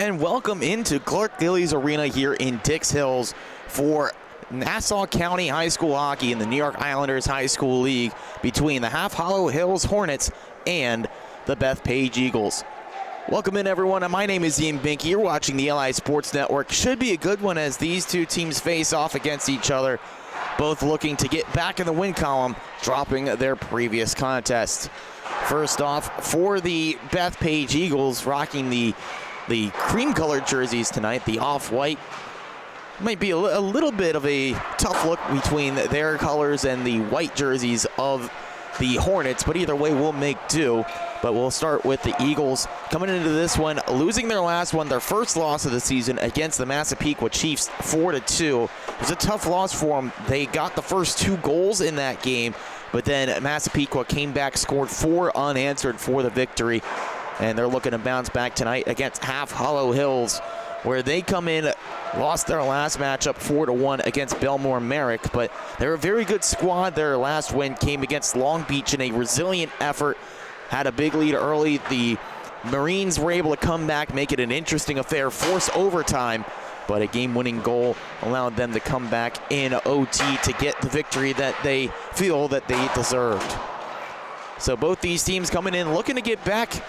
and welcome into Clark Gillies Arena here in Dix Hills for Nassau County High School Hockey in the New York Islanders High School League between the Half Hollow Hills Hornets and the Bethpage Eagles. Welcome in, everyone. My name is Ian Binky. You're watching the LI Sports Network. Should be a good one as these two teams face off against each other, both looking to get back in the win column, dropping their previous contest. First off, for the Bethpage Eagles, rocking the cream-colored jerseys tonight, the off-white. Might be a little bit of a tough look between their colors and the white jerseys of the Hornets, but either way, we'll make do. But we'll start with the Eagles coming into this one, losing their last one, their first loss of the season against the Massapequa Chiefs, 4-2. It was a tough loss for them. They got the first 2 goals in that game, but then Massapequa came back, scored 4 unanswered for the victory. And they're looking to bounce back tonight against Half Hollow Hills, where they come in, lost their last matchup 4-1 against Belmore Merrick, but they're a very good squad. Their last win came against Long Beach in a resilient effort, had a big lead early. The Marines were able to come back, make it an interesting affair, force overtime, but a game-winning goal allowed them to come back in OT to get the victory that they feel that they deserved. So both these teams coming in looking to get back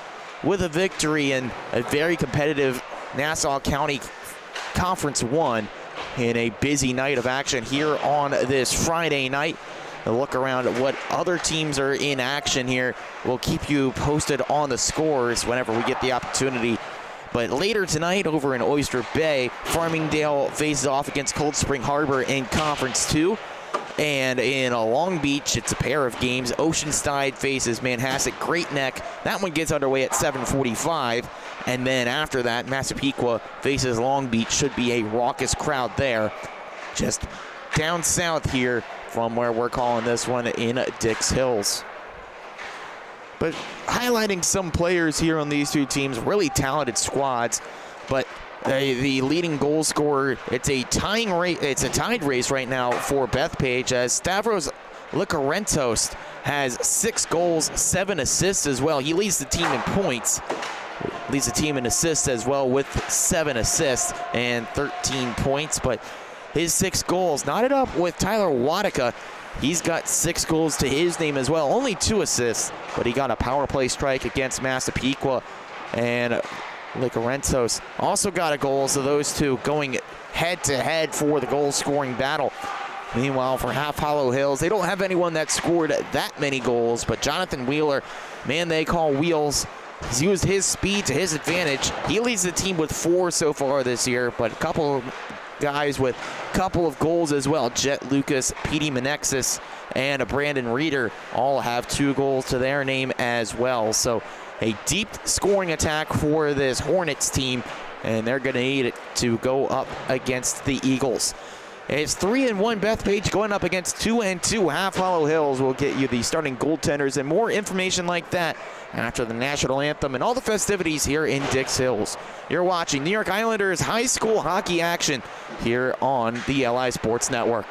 with a victory in a very competitive Nassau County Conference 1 in a busy night of action here on this Friday night. A look around at what other teams are in action here. We'll keep you posted on the scores whenever we get the opportunity. But later tonight over in Oyster Bay, Farmingdale faces off against Cold Spring Harbor in Conference 2. And in Long Beach, it's a pair of games. Oceanside faces Manhasset Great Neck. That one gets underway at 7:45. And then after that, Massapequa faces Long Beach. Should be a raucous crowd there. Just down south here from where we're calling this one in Dix Hills. But highlighting some players here on these two teams, really talented squads. But the leading goal scorer, it's a tied race right now for Bethpage, as Stavros Likarentos has 6 goals, 7 assists as well. He leads the team in points, leads the team in assists as well with 7 assists and 13 points. But his 6 goals knotted up with Tyler Wadika. He's got 6 goals to his name as well, only 2 assists, but he got a power play strike against Massapequa, and Likarentos also got a goal, so those two going head-to-head for the goal-scoring battle. Meanwhile, for Half Hollow Hills, they don't have anyone that scored that many goals, but Jonathan Wheeler, man they call Wheels, he's used his speed to his advantage. He leads the team with 4 so far this year, but a couple of guys with a couple of goals as well. Jet Lucas, Petey Menexis, and Brandon Reeder all have 2 goals to their name as well. So a deep scoring attack for this Hornets team, and they're going to need it to go up against the Eagles. It's 3-1 Bethpage going up against 2-2 Half Hollow Hills. We'll get you the starting goaltenders and more information like that after the national anthem and all the festivities here in Dix Hills. You're watching New York Islanders high school hockey action here on the LI Sports Network.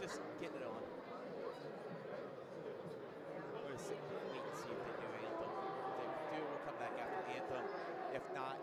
Just getting it on. We're going to wait and see if they do anthem. If they do, we'll come back after anthem. If not,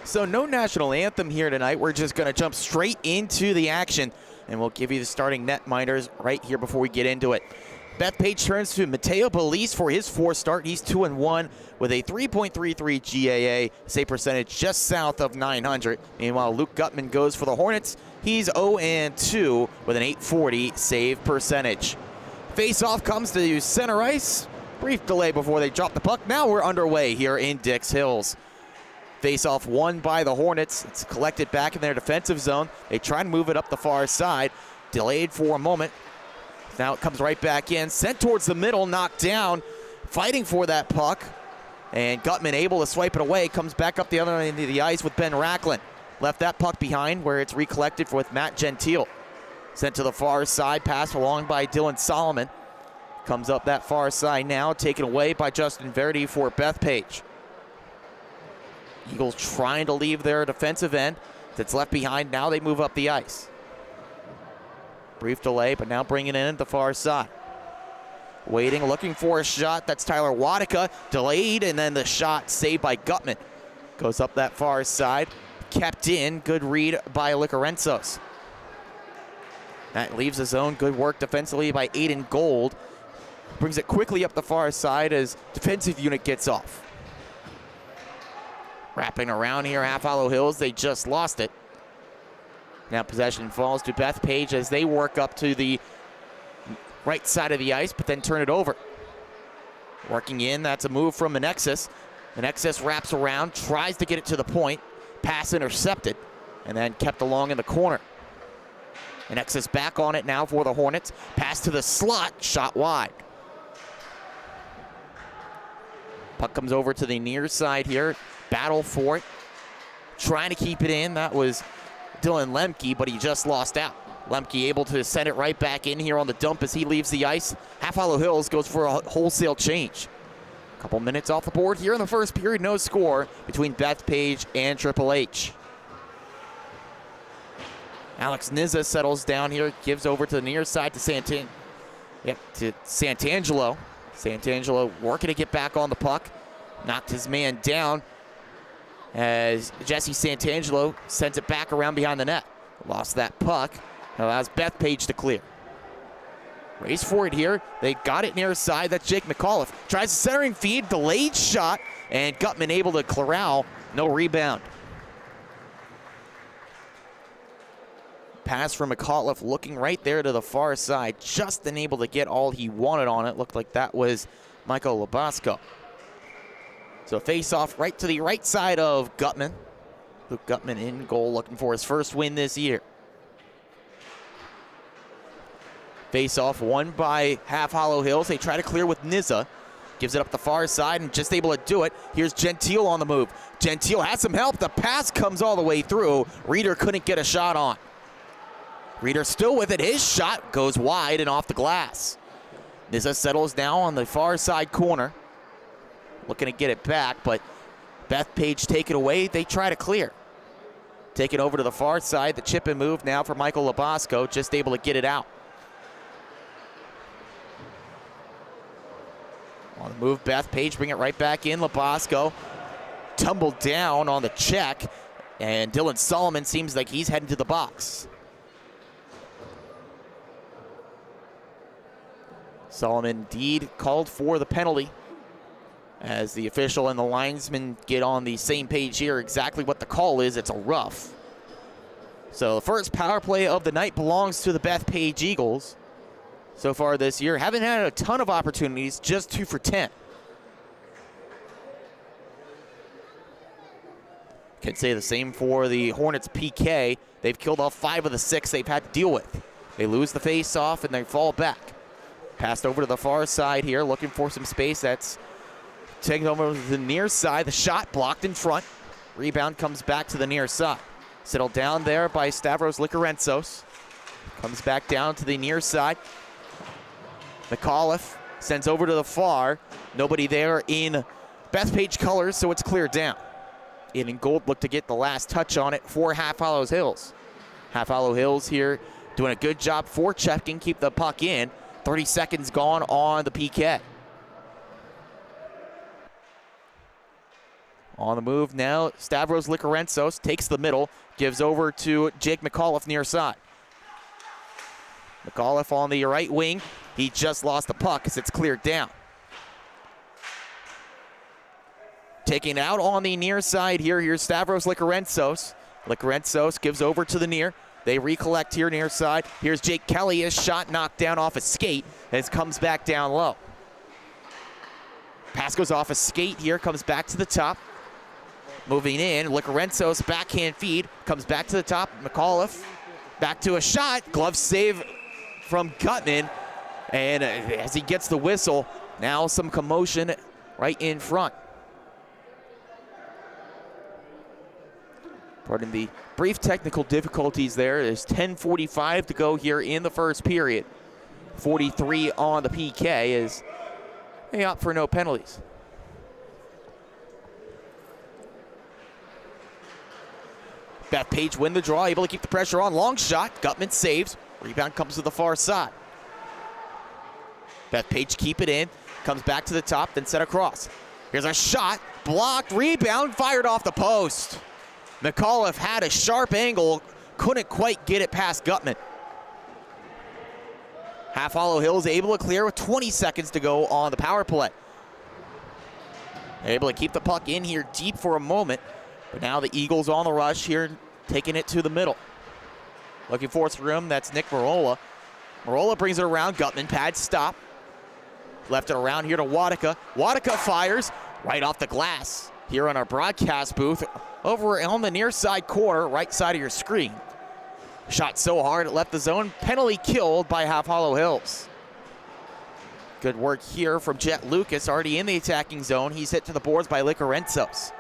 so no national anthem here tonight. We're just going to jump straight into the action, and we'll give you the starting netminders right here before we get into it. Bethpage turns to Mateo Belize for his fourth start. He's 2-1 with a 3.33 GAA, save percentage just south of 900. Meanwhile, Luke Gutman goes for the Hornets. He's 0-2 with an 840 save percentage. Face-off comes to center ice. Brief delay before they drop the puck. Now we're underway here in Dix Hills. Face-off won by the Hornets. It's collected back in their defensive zone. They try to move it up the far side. Delayed for a moment. Now it comes right back in. Sent towards the middle, knocked down. Fighting for that puck. And Gutman able to swipe it away. Comes back up the other end of the ice with Ben Racklin. Left that puck behind where it's recollected with Matt Gentile. Sent to the far side. Passed along by Dylan Solomon. Comes up that far side now. Taken away by Justin Verdi for Bethpage. Eagles trying to leave their defensive end that's left behind. Now they move up the ice. Brief delay, but now bringing it in at the far side. Waiting, looking for a shot. That's Tyler Wadika. Delayed, and then the shot saved by Gutman. Goes up that far side. Kept in. Good read by Licorenzos. That leaves his own. Good work defensively by Aiden Gold. Brings it quickly up the far side as defensive unit gets off. Wrapping around here, Half Hollow Hills, they just lost it. Now possession falls to Bethpage as they work up to the right side of the ice, but then turn it over. Working in, that's a move from Menexis. Menexis wraps around, tries to get it to the point. Pass intercepted, and then kept along in the corner. Menexis back on it now for the Hornets. Pass to the slot, shot wide. Puck comes over to the near side here. Battle for it. Trying to keep it in. That was Dylan Lemke, but he just lost out. Lemke able to send it right back in here on the dump as he leaves the ice. Half Hollow Hills goes for a wholesale change. Couple minutes off the board here in the first period. No score between Bethpage and Triple H. Alex Nizza settles down here. Gives over to the near side to Santangelo. Santangelo working to get back on the puck. Knocked his man down as Jesse Santangelo sends it back around behind the net. Lost that puck. Allows Bethpage to clear. Race for it here. They got it near side. That's Jake McAuliffe. Tries a centering feed. Delayed shot. And Gutman able to corral. No rebound. Pass from McAuliffe looking right there to the far side. Just unable to get all he wanted on it. Looked like that was Michael Labasco. So face-off right to the right side of Gutman. Luke Gutman in goal, looking for his first win this year. Face-off won by Half Hollow Hills. They try to clear with Nizza. Gives it up the far side and just able to do it. Here's Gentile on the move. Gentile has some help. The pass comes all the way through. Reeder couldn't get a shot on. Reeder still with it. His shot goes wide and off the glass. Nizza settles now on the far side corner. Looking to get it back, but Bethpage take it away. They try to clear. Take it over to the far side. The chip and move now for Michael Labasco, just able to get it out. On the move, Bethpage, bring it right back in. Labasco tumbled down on the check, and Dylan Solomon seems like he's heading to the box. Solomon indeed called for the penalty, as the official and the linesman get on the same page here exactly what the call is. It's a rough. So the first power play of the night belongs to the Bethpage Eagles. So far this year, haven't had a ton of opportunities, just 2 for 10. Can say the same for the Hornets PK. They've killed off 5 of the 6 they've had to deal with. They lose the face-off and they fall back. Passed over to the far side here, looking for some space. That's taken over to the near side. The shot blocked in front. Rebound comes back to the near side. Settled down there by Stavros Likarentsos. Comes back down to the near side. McAuliffe sends over to the far. Nobody there in Bethpage colors, so it's cleared down. In gold, look to get the last touch on it for Half Hollow Hills. Half Hollow Hills here doing a good job for checking, keep the puck in. 30 seconds gone on the PK. On the move now, Stavros Likarentsos takes the middle, gives over to Jake McAuliffe near side. McAuliffe on the right wing. He just lost the puck as it's cleared down. Taking out on the near side here. Here's Stavros Likarentsos. Likarentsos gives over to the near. They recollect here near side. Here's Jake Kelly. His shot knocked down off a skate as comes back down low. Pass goes off a skate here, comes back to the top. Moving in, Likarentsos backhand feed, comes back to the top. McAuliffe back to a shot. Glove save from Gutman. And as he gets the whistle, now some commotion right in front. Pardon the brief technical difficulties there. There's 10:45 to go here in the first period. 43 on the PK as they opt for no penalties. Bethpage win the draw, able to keep the pressure on. Long shot, Gutman saves. Rebound comes to the far side. Bethpage keep it in, comes back to the top, then set across. Here's a shot, blocked, rebound, fired off the post. McAuliffe had a sharp angle, couldn't quite get it past Gutman. Half Hollow Hills able to clear with 20 seconds to go on the power play. They're able to keep the puck in here deep for a moment, but now the Eagles on the rush here, taking it to the middle. Looking for some room, that's Nick Marola. Marola brings it around, Gutman pad stop. Left it around here to Wadika. Wadika fires right off the glass here on our broadcast booth. Over on the near side corner, right side of your screen. Shot so hard it left the zone. Penalty killed by Half Hollow Hills. Good work here from Jet Lucas, already in the attacking zone. He's hit to the boards by Likarentsos.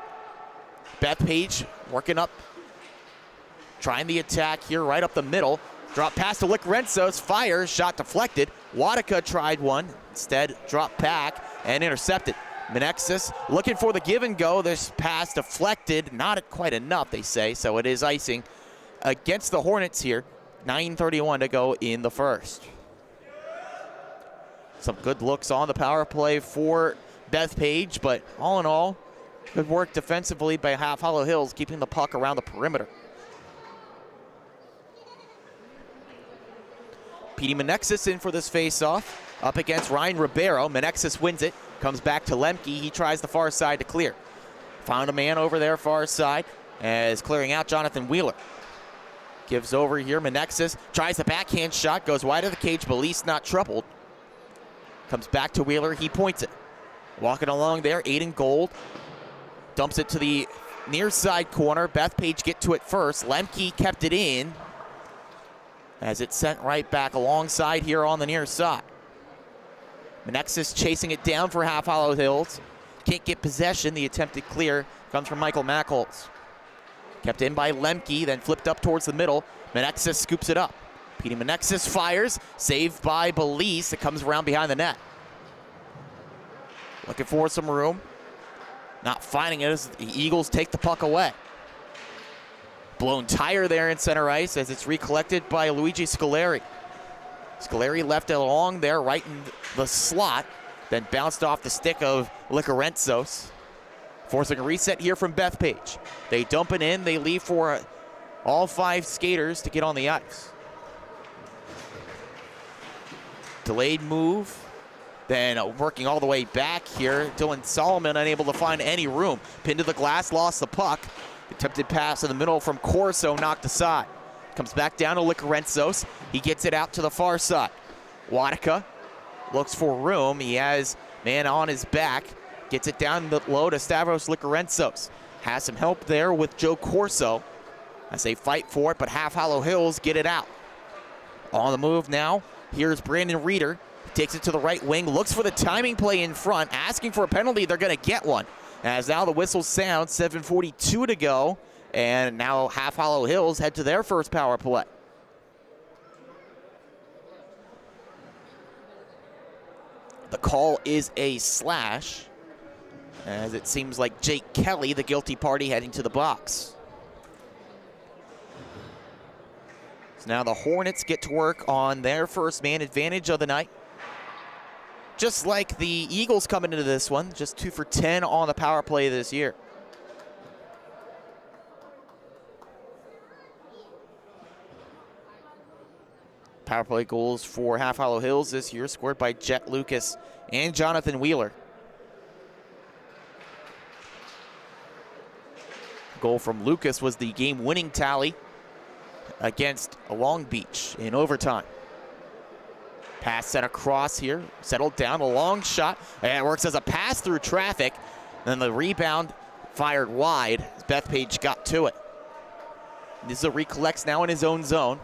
Bethpage working up, trying the attack here right up the middle. Drop pass to Likarentsos, fires, shot deflected. Wadika tried one, instead dropped back and intercepted. Menexis looking for the give and go. This pass deflected, not quite enough, they say, so it is icing against the Hornets here. 9:31 to go in the first. Some good looks on the power play for Bethpage, but all in all, good work defensively by Half Hollow Hills, keeping the puck around the perimeter. Petey Menexis in for this face-off, up against Ryan Ribeiro. Menexis wins it, comes back to Lemke. He tries the far side to clear. Found a man over there far side as clearing out Jonathan Wheeler. Gives over here, Menexis tries the backhand shot, goes wide of the cage, but least not troubled. Comes back to Wheeler, he points it. Walking along there, Aiden Gold dumps it to the near side corner. Bethpage get to it first. Lemke kept it in as it's sent right back alongside here on the near side. Menexis chasing it down for Half Hollow Hills. Can't get possession. The attempted clear comes from Michael Mackholz. Kept in by Lemke, then flipped up towards the middle. Menexis scoops it up. Petey Menexis fires, saved by Belize. It comes around behind the net. Looking for some room. Not finding it as the Eagles take the puck away. Blown tire there in center ice as it's recollected by Luigi Scoleri. Scoleri left it along there right in the slot. then bounced off the stick of Licarenzos, forcing a reset here from Bethpage. They dump it in, they leave for all 5 skaters to get on the ice. Delayed move, then working all the way back here. Dylan Solomon unable to find any room. Pinned to the glass, lost the puck. Attempted pass in the middle from Corso, knocked aside. Comes back down to Licarenzos. He gets it out to the far side. Wadika looks for room. He has man on his back. Gets it down low to Stavros Licarenzos. Has some help there with Joe Corso as they fight for it, but Half Hollow Hills get it out. On the move now, here's Brandon Reeder. Takes it to the right wing, looks for the timing play in front, asking for a penalty. They're going to get one. As now the whistle sounds, 7:42 to go, and now Half Hollow Hills head to their first power play. The call is a slash, as it seems like Jake Kelly, the guilty party, heading to the box. So now the Hornets get to work on their first man advantage of the night. Just like the Eagles coming into this one, just 2 for 10 on the power play this year. Power play goals for Half Hollow Hills this year scored by Jet Lucas and Jonathan Wheeler. Goal from Lucas was the game-winning tally against Long Beach in overtime. Pass sent across here, settled down, a long shot, and it works as a pass through traffic. Then the rebound fired wide as Bethpage got to it. This is a recollects now in his own zone.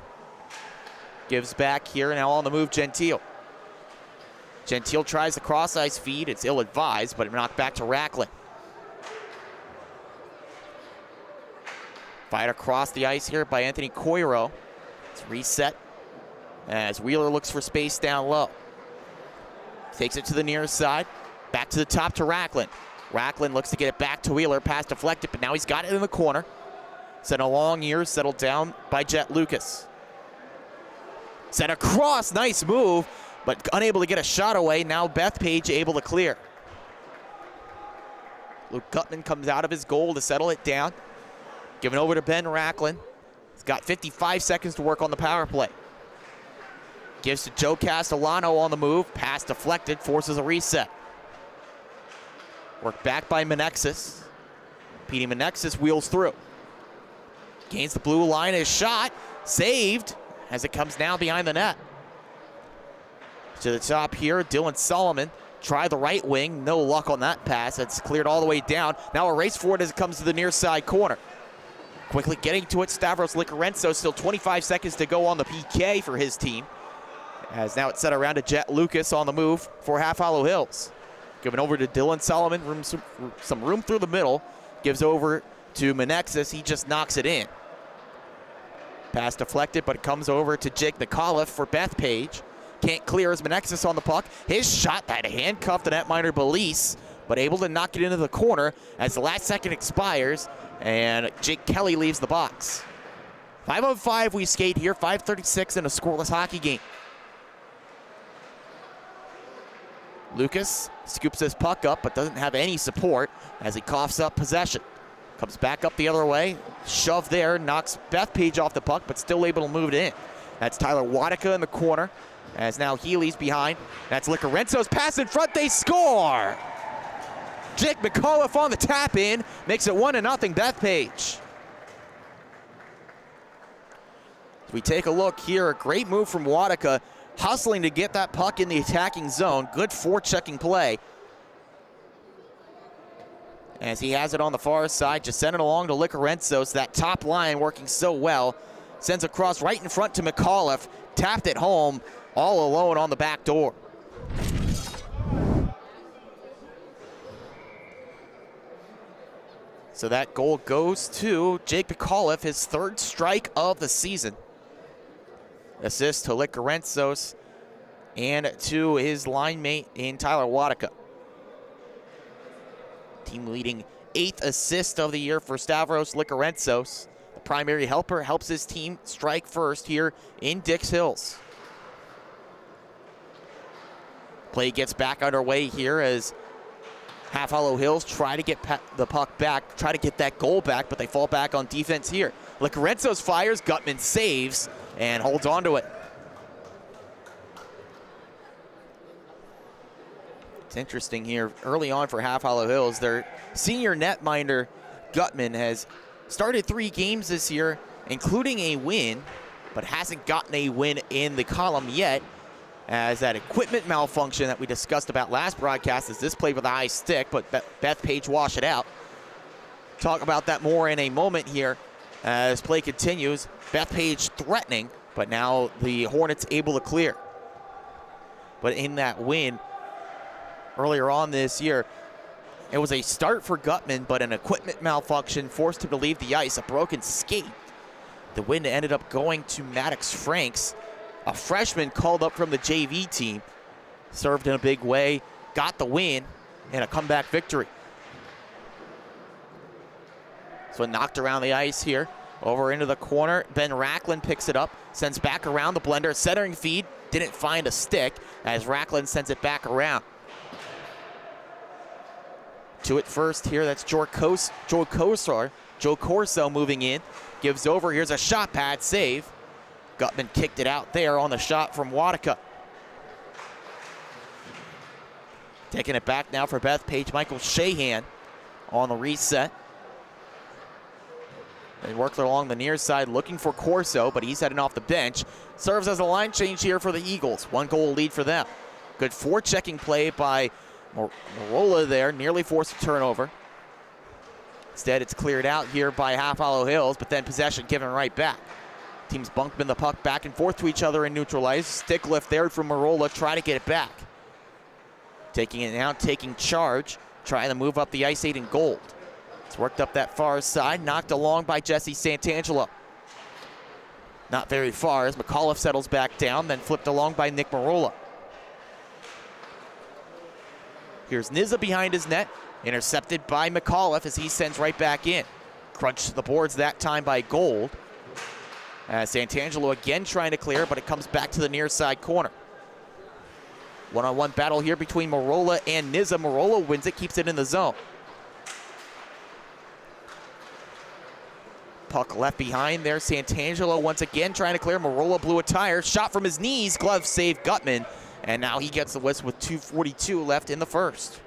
Gives back here, now on the move, Gentile. Gentile tries the cross-ice feed. It's ill-advised, but it knocked back to Racklin. Fired across the ice here by Anthony Coiro. It's reset as Wheeler looks for space down low. Takes it to the near side. Back to the top to Racklin. Racklin looks to get it back to Wheeler. Pass deflected, but now he's got it in the corner. Sent a long year, settled down by Jet Lucas. Sent across, nice move, but unable to get a shot away. Now Bethpage able to clear. Luke Gutman comes out of his goal to settle it down. Given over to Ben Racklin. He's got 55 seconds to work on the power play. Gives to Joe Castellano on the move. Pass deflected, forces a reset. Worked back by Menexis. Petey Menexis wheels through. Gains the blue line, his shot. Saved as it comes down behind the net. To the top here, Dylan Solomon. Try the right wing, no luck on that pass. It's cleared all the way down. Now a race for it as it comes to the near side corner. Quickly getting to it, Stavros Licarenzos. Still 25 seconds to go on the PK for his team. As now it's set around to Jet Lucas on the move for Half Hollow Hills. Given over to Dylan Solomon, some room through the middle. Gives over to Menexis, he just knocks it in. Pass deflected, but it comes over to Jake McAuliffe for Bethpage. Can't clear as Menexis on the puck. His shot that handcuffed the netminder Belize, but able to knock it into the corner as the last second expires, and Jake Kelly leaves the box. 5-on-5 we skate here, 5:36 in a scoreless hockey game. Lucas scoops his puck up, but doesn't have any support as he coughs up possession. Comes back up the other way, shove there, knocks Bethpage off the puck, but still able to move it in. That's Tyler Wadika in the corner, as now Healy's behind. That's Licarenzos, pass in front, they score! Jake McAuliffe on the tap in, makes it 1-0 Bethpage. As we take a look here, a great move from Wadika, hustling to get that puck in the attacking zone. Good forechecking play. As he has it on the far side, just send it along to Licarenzos. That top line working so well. Sends across right in front to McAuliffe. Tapped it home, all alone on the back door. So that goal goes to Jake McAuliffe, his 3rd strike of the season. Assist to Licarenzos and to his line mate in Tyler Wadika. Team leading 8th assist of the year for Stavros Licarenzos. The primary helper helps his team strike first here in Dix Hills. Play gets back underway here as Half Hollow Hills try to get the puck back, try to get that goal back, but they fall back on defense here. Licorenzos fires, Gutman saves, and holds on to it. It's interesting here, early on for Half Hollow Hills, their senior netminder, Gutman, has started 3 games this year, including a win, but hasn't gotten a win in the column yet, as that equipment malfunction that we discussed about last broadcast is this played with a high stick, but Bethpage washed it out. Talk about that more in a moment here as play continues. Bethpage threatening, but now the Hornets able to clear. But in that win earlier on this year, it was a start for Gutman, but an equipment malfunction forced him to leave the ice, a broken skate. The win ended up going to Maddox Franks, a freshman called up from the JV team, served in a big way, got the win, and a comeback victory. So knocked around the ice here, over into the corner. Ben Racklin picks it up, sends back around the blender, centering feed, didn't find a stick as Racklin sends it back around. To it first here, that's Joe Corso moving in, gives over, here's a shot pad save. Gutman kicked it out there on the shot from Wadika. Taking it back now for Bethpage, Michael Shahan on the reset. They work along the near side looking for Corso, but he's heading off the bench. Serves as a line change here for the Eagles. 1-goal lead for them. Good forechecking play by Marola there, nearly forced a turnover. Instead, it's cleared out here by Half Hollow Hills, but then possession given right back. Teams bumping the puck back and forth to each other in neutral ice. Stick lift there from Marola, try to get it back. Taking it now, taking charge, trying to move up the ice, Aiden Gold. It's worked up that far side, knocked along by Jesse Santangelo. Not very far as McAuliffe settles back down, then flipped along by Nick Marola. Here's Nizza behind his net, intercepted by McAuliffe as he sends right back in. Crunched to the boards that time by Gold. Santangelo again trying to clear, but it comes back to the near side corner. One-on-one battle here between Marola and Nizza. Marola wins it, keeps it in the zone. Puck left behind there. Santangelo once again trying to clear. Marola blew a tire. Shot from his knees. Glove save Gutman. And now he gets the whistle with 2:42 left in the first.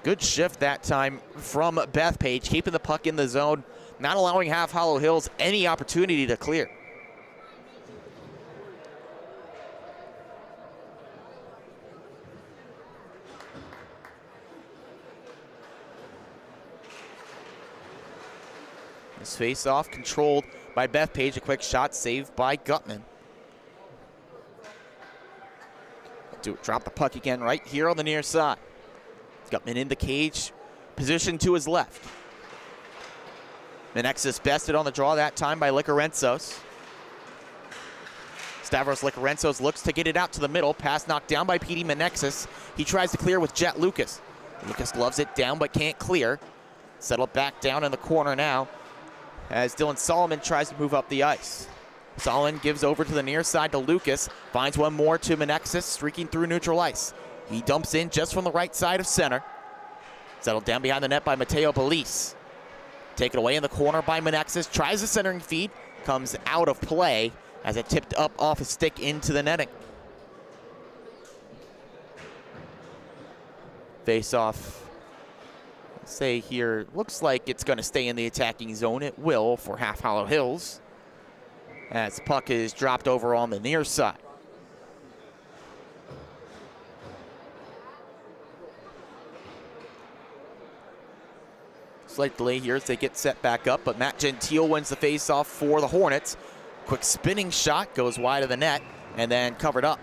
Good shift that time from Bethpage, keeping the puck in the zone, not allowing Half Hollow Hills any opportunity to clear. This face-off controlled by Bethpage, a quick shot saved by Gutman. Drop the puck again right here on the near side. Gutman in the cage, position to his left. Menexis bested on the draw that time by Licorenzos. Stavros Licorenzos looks to get it out to the middle. Pass knocked down by Petey Menexis. He tries to clear with Jet Lucas. Lucas gloves it down but can't clear. Settled back down in the corner now as Dylan Solomon tries to move up the ice. Solomon gives over to the near side to Lucas. Finds one more to Menexis, streaking through neutral ice. He dumps in just from the right side of center. Settled down behind the net by Mateo Belize. Taken away in the corner by Menexis. Tries the centering feed. Comes out of play as it tipped up off a stick into the netting. Face off. Let's say here, looks like it's going to stay in the attacking zone. It will for Half Hollow Hills, as the puck is dropped over on the near side. Slight delay here as they get set back up, but Matt Gentile wins the face-off for the Hornets. Quick spinning shot, goes wide of the net, and then covered up.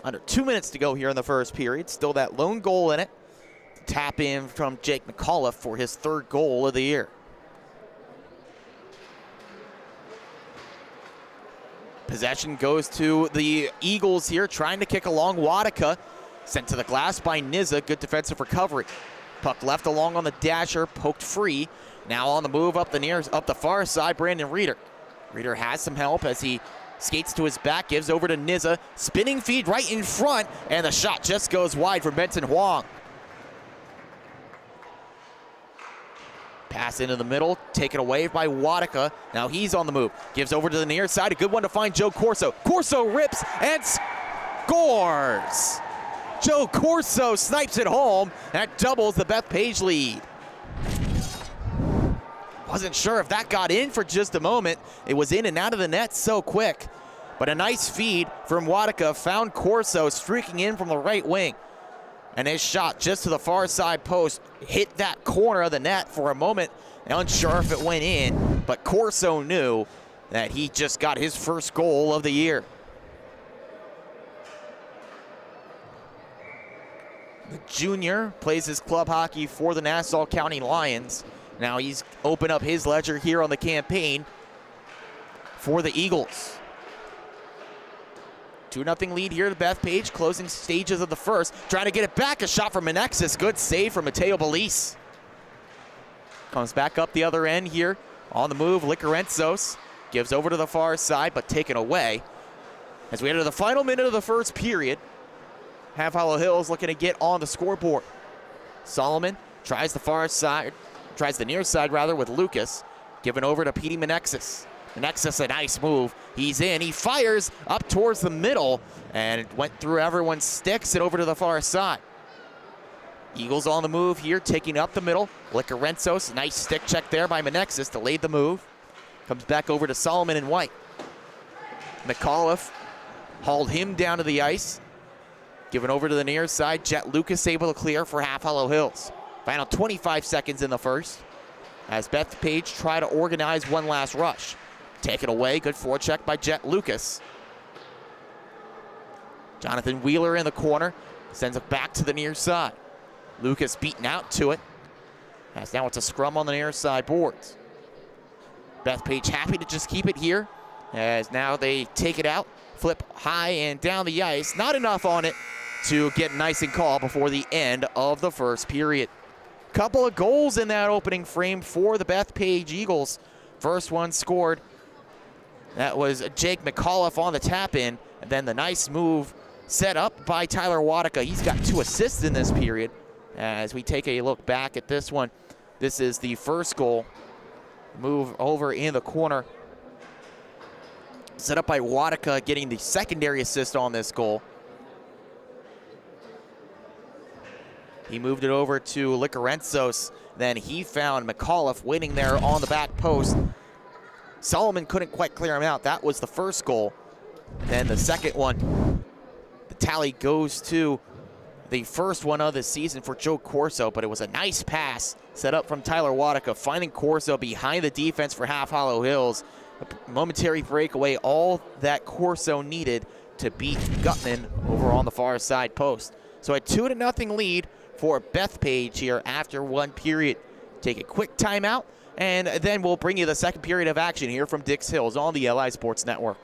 Under 2 minutes to go here in the first period. Still that lone goal in it. Tap in from Jake McAuliffe for his third goal of the year. Possession goes to the Eagles here, trying to kick along. Wadika sent to the glass by Nizza. Good defensive recovery. Puck left along on the dasher, poked free. Now on the move up the far side, Brandon Reeder. Reeder has some help as he skates to his back, gives over to Nizza. Spinning feed right in front, and the shot just goes wide for Benson Huang. Pass into the middle, taken away by Wadika. Now he's on the move. Gives over to the near side. A good one to find Joe Corso. Corso rips and scores! Joe Corso snipes it home. That doubles the Bethpage lead. Wasn't sure if that got in for just a moment. It was in and out of the net so quick. But a nice feed from Wadika found Corso streaking in from the right wing. And his shot just to the far side post hit that corner of the net for a moment. Unsure if it went in, but Corso knew that he just got his first goal of the year. The junior plays his club hockey for the Nassau County Lions. Now he's opened up his ledger here on the campaign for the Eagles. 2-0 lead here to Bethpage, closing stages of the first. Trying to get it back, a shot from Menexis. Good save from Mateo Belize. Comes back up the other end here. On the move, Licorenzos gives over to the far side, but taken away. As we enter the final minute of the first period, Half Hollow Hills looking to get on the scoreboard. Solomon tries the near side with Lucas. Given over to Petey Menexis. Menexis, a nice move. He's in, he fires up towards the middle, and it went through everyone's sticks and over to the far side. Eagles on the move here, taking up the middle. Licorenzos, nice stick check there by Menexis, delayed the move. Comes back over to Solomon and White. McAuliffe hauled him down to the ice. Given over to the near side, Jet Lucas able to clear for Half Hollow Hills. Final 25 seconds in the first, as Bethpage try to organize one last rush. Taken away, good forecheck by Jet Lucas. Jonathan Wheeler in the corner, sends it back to the near side. Lucas beaten out to it, as now it's a scrum on the near side boards. Bethpage happy to just keep it here, as now they take it out, flip high and down the ice. Not enough on it to get nice and call before the end of the first period. Couple of goals in that opening frame for the Bethpage Eagles. First one scored. That was Jake McAuliffe on the tap-in, and then the nice move set up by Tyler Wadika. He's got 2 assists in this period. As we take a look back at this one, this is the first goal. Move over in the corner. Set up by Wadika, getting the secondary assist on this goal. He moved it over to Licorenzos. Then he found McAuliffe waiting there on the back post. Solomon couldn't quite clear him out. That was the first goal. Then the second one, the tally goes to the first one of the season for Joe Corso, but it was a nice pass set up from Tyler Wadika, finding Corso behind the defense for Half Hollow Hills. A momentary breakaway, all that Corso needed to beat Gutman over on the far side post. So a 2-0 lead for Bethpage here after one period. Take a quick timeout, and then we'll bring you the second period of action here from Dix Hills on the LI Sports Network.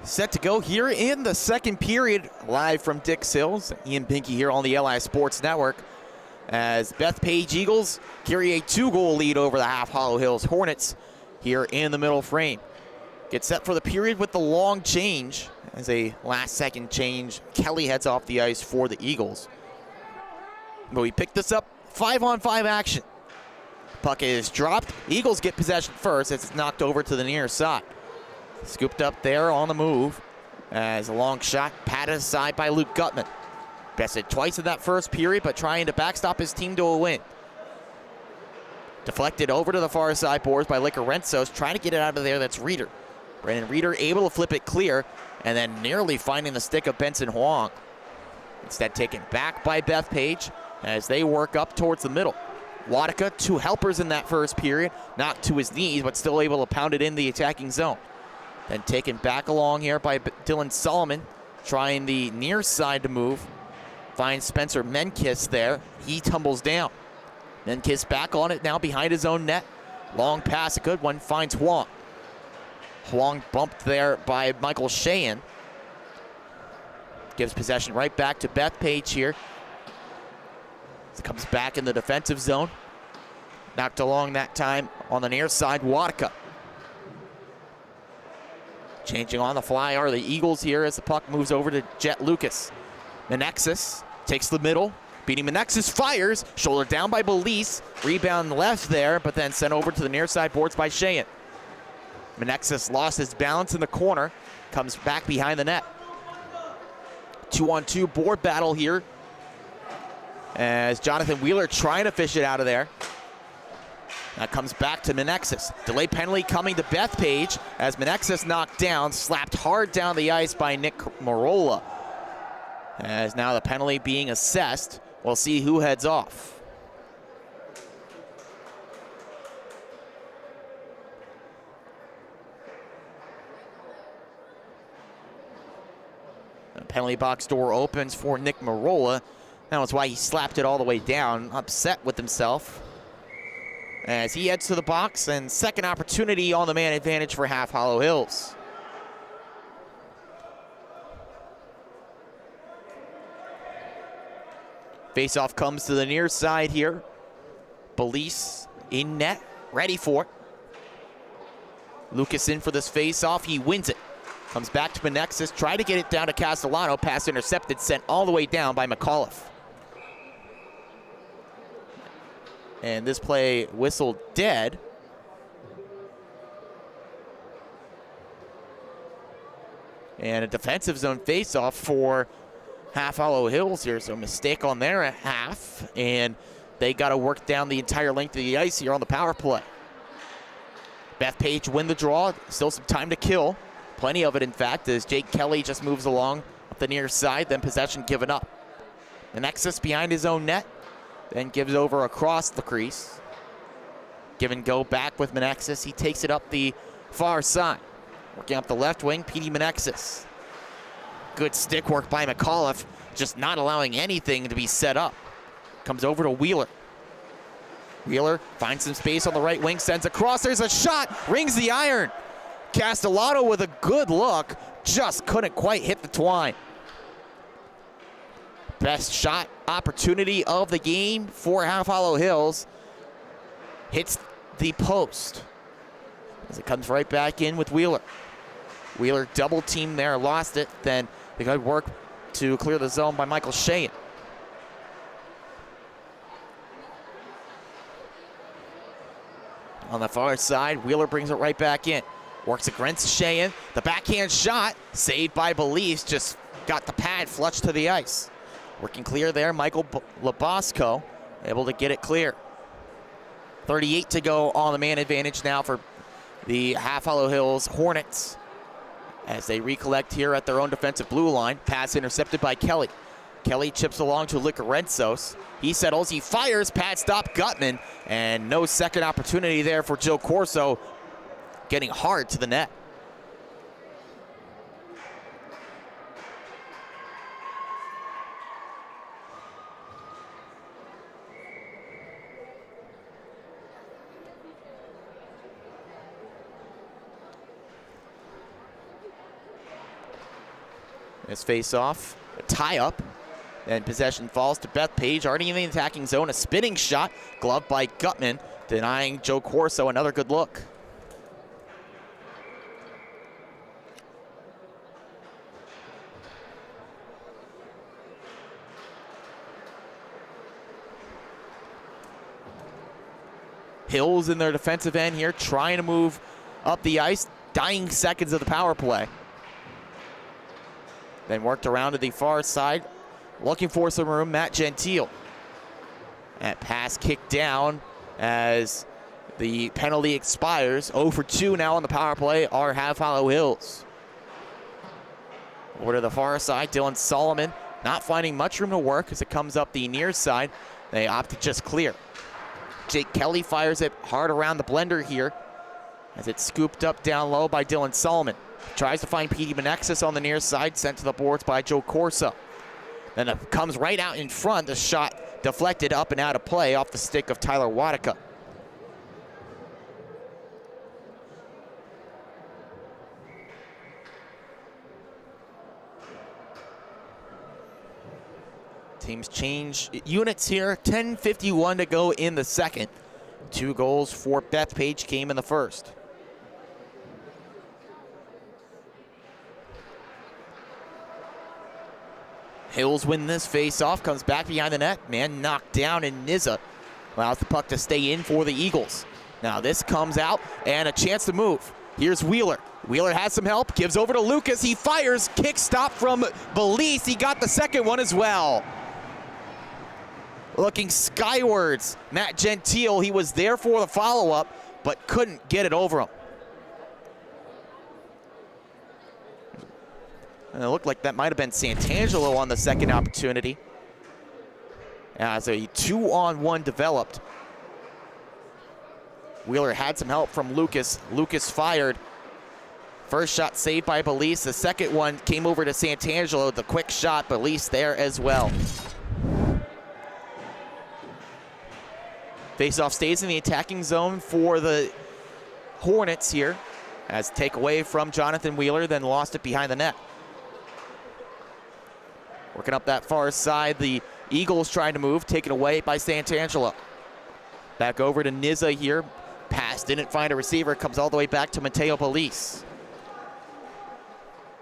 Set to go here in the second period, live from Dix Hills. Ian Pinky here on the LI Sports Network, as Bethpage Eagles carry a 2-goal lead over the Half Hollow Hills Hornets here in the middle frame. Get set for the period with the long change. As a last-second change, Kelly heads off the ice for the Eagles. But we pick this up 5-on-5 action. Puck is dropped. Eagles get possession first. It's knocked over to the near side. Scooped up there on the move as a long shot patted aside by Luke Gutman. Bested twice in that first period, but trying to backstop his team to a win. Deflected over to the far side boards by Licorenzos, trying to get it out of there. That's Reeder. Brandon Reeder able to flip it clear, and then nearly finding the stick of Benson Huang. Instead taken back by Bethpage as they work up towards the middle. Wadika, 2 helpers in that first period, knocked to his knees, but still able to pound it in the attacking zone. Then taken back along here by Dylan Solomon, trying the near side to move. Finds Spencer Menkis there. He tumbles down. Menkis back on it now behind his own net. Long pass, a good one, finds Huang. Huang bumped there by Michael Sheehan. Gives possession right back to Bethpage here. Comes back in the defensive zone. Knocked along that time on the near side, Wadika. Changing on the fly are the Eagles here as the puck moves over to Jet Lucas. Menexis takes the middle. Beating Menexis, fires. Shoulder down by Belize. Rebound left there, but then sent over to the near side boards by Sheehan. Menexis lost his balance in the corner. Comes back behind the net. 2-on-2 board battle here as Jonathan Wheeler trying to fish it out of there. That comes back to Menexis. Delay penalty coming to Bethpage as Menexis knocked down, slapped hard down the ice by Nick Marola. As now the penalty being assessed, we'll see who heads off. The penalty box door opens for Nick Marola. That's why he slapped it all the way down, upset with himself. As he heads to the box, and second opportunity on the man advantage for Half Hollow Hills. Faceoff comes to the near side here. Belize in net, ready for it. Lucas in for this faceoff, he wins it. Comes back to Menexis, try to get it down to Castellano, pass intercepted, sent all the way down by McAuliffe. And this play whistled dead. And a defensive zone faceoff for Half Hollow Hills here. So mistake on their half. And they got to work down the entire length of the ice here on the power play. Bethpage win the draw. Still some time to kill. Plenty of it, in fact, as Jake Kelly just moves along up the near side. Then possession given up. Menexis behind his own net. Then gives over across the crease. Give and go back with Menexis. He takes it up the far side. Working up the left wing, Petey Menexis. Good stick work by McAuliffe, just not allowing anything to be set up. Comes over to Wheeler. Wheeler finds some space on the right wing, sends across. There's a shot, rings the iron. Castellano with a good look, just couldn't quite hit the twine. Best shot opportunity of the game for Half Hollow Hills. Hits the post as it comes right back in with Wheeler. Wheeler double team there, lost it. Then the good work to clear the zone by Michael Sheehan. On the far side, Wheeler brings it right back in. Works against Sheehan. The backhand shot, saved by Belize, just got the pad flushed to the ice. Working clear there, Michael Labosco, able to get it clear. 38 to go on the man advantage now for the Half Hollow Hills Hornets as they recollect here at their own defensive blue line. Pass intercepted by Kelly. Kelly chips along to Licorenzos. He settles, he fires, pad stop Gutman, and no second opportunity there for Joe Corso, getting hard to the net. This face-off, a tie-up, and possession falls to Bethpage, already in the attacking zone. A spinning shot, gloved by Gutman, denying Joe Corso another good look. Hills in their defensive end here, trying to move up the ice, dying seconds of the power play. Then worked around to the far side, looking for some room, Matt Gentile. That pass kicked down as the penalty expires. 0 for 2 now on the power play are Half Hollow Hills. Over to the far side, Dylan Solomon not finding much room to work as it comes up the near side. They opt to just clear. Jake Kelly fires it hard around the blender here as it's scooped up down low by Dylan Solomon. Tries to find Petey Menexis on the near side, sent to the boards by Joe Corso. Then it comes right out in front. The shot deflected up and out of play off the stick of Tyler Wadika. Teams change units here. 10:51 to go in the second. 2 goals for Bethpage came in the first. Hills win this face-off, comes back behind the net. Man knocked down, and Nizza allows the puck to stay in for the Eagles. Now this comes out, and a chance to move. Here's Wheeler. Wheeler has some help, gives over to Lucas. He fires, kick stop from Belize. He got the second one as well. Looking skywards, Matt Gentile. He was there for the follow-up, but couldn't get it over him. And it looked like that might have been Santangelo on the second opportunity, as a 2-on-1 developed. Wheeler had some help from Lucas. Lucas fired. First shot saved by Belize. The second one came over to Santangelo. The quick shot, Belize there as well. Faceoff stays in the attacking zone for the Hornets here, as takeaway from Jonathan Wheeler, then lost it behind the net. Working up that far side, the Eagles trying to move, taken away by Santangelo. Back over to Nizza here. Pass, didn't find a receiver, comes all the way back to Mateo Belize.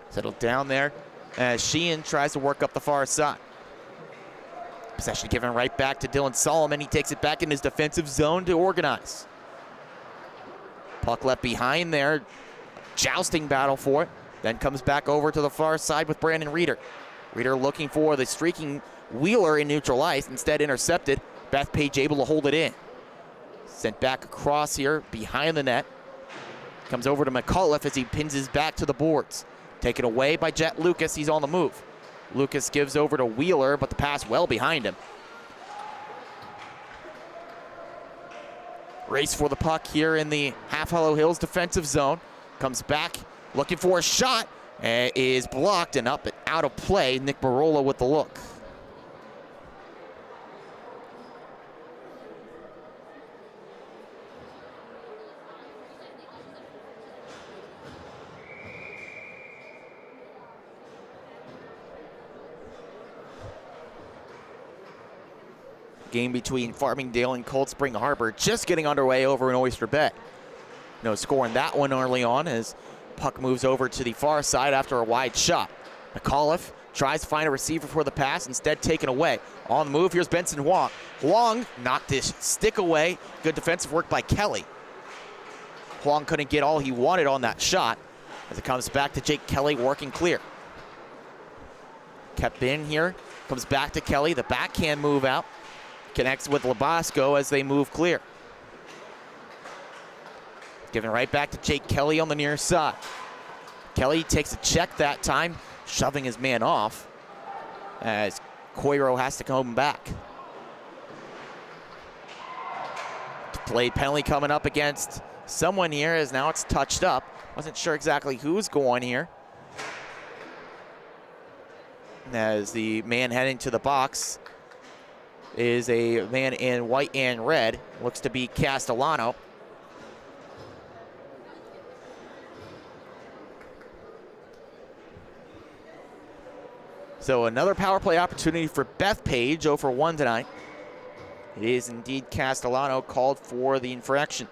Settled down there as Sheehan tries to work up the far side. Possession given right back to Dylan Solomon. He takes it back in his defensive zone to organize. Puck left behind there. Jousting battle for it. Then comes back over to the far side with Brandon Reeder. Reeder looking for the streaking Wheeler in neutral ice. Instead intercepted. Bethpage able to hold it in. Sent back across here behind the net. Comes over to McAuliffe as he pins his back to the boards. Taken away by Jet Lucas. He's on the move. Lucas gives over to Wheeler, but the pass well behind him. Race for the puck here in the Half Hollow Hills defensive zone. Comes back, looking for a shot. Is blocked and up and out of play. Nick Barola with the look. Game between Farmingdale and Cold Spring Harbor just getting underway over in Oyster Bay. No score in that one early on as puck moves over to the far side after a wide shot. McAuliffe tries to find a receiver for the pass, instead taken away. On the move, here's Benson Huang. Huang knocked his stick away. Good defensive work by Kelly. Huang couldn't get all he wanted on that shot as it comes back to Jake Kelly working clear. Kept in here, comes back to Kelly. The backhand move out. Connects with Labasco as they move clear. Given right back to Jake Kelly on the near side. Kelly takes a check that time, shoving his man off as Coiro has to come back. Delayed penalty coming up against someone here as now it's touched up. Wasn't sure exactly who's going here. As the man heading to the box is a man in white and red. Looks to be Castellano. So another power play opportunity for Bethpage, 0 for 1 tonight. It is indeed Castellano called for the infraction.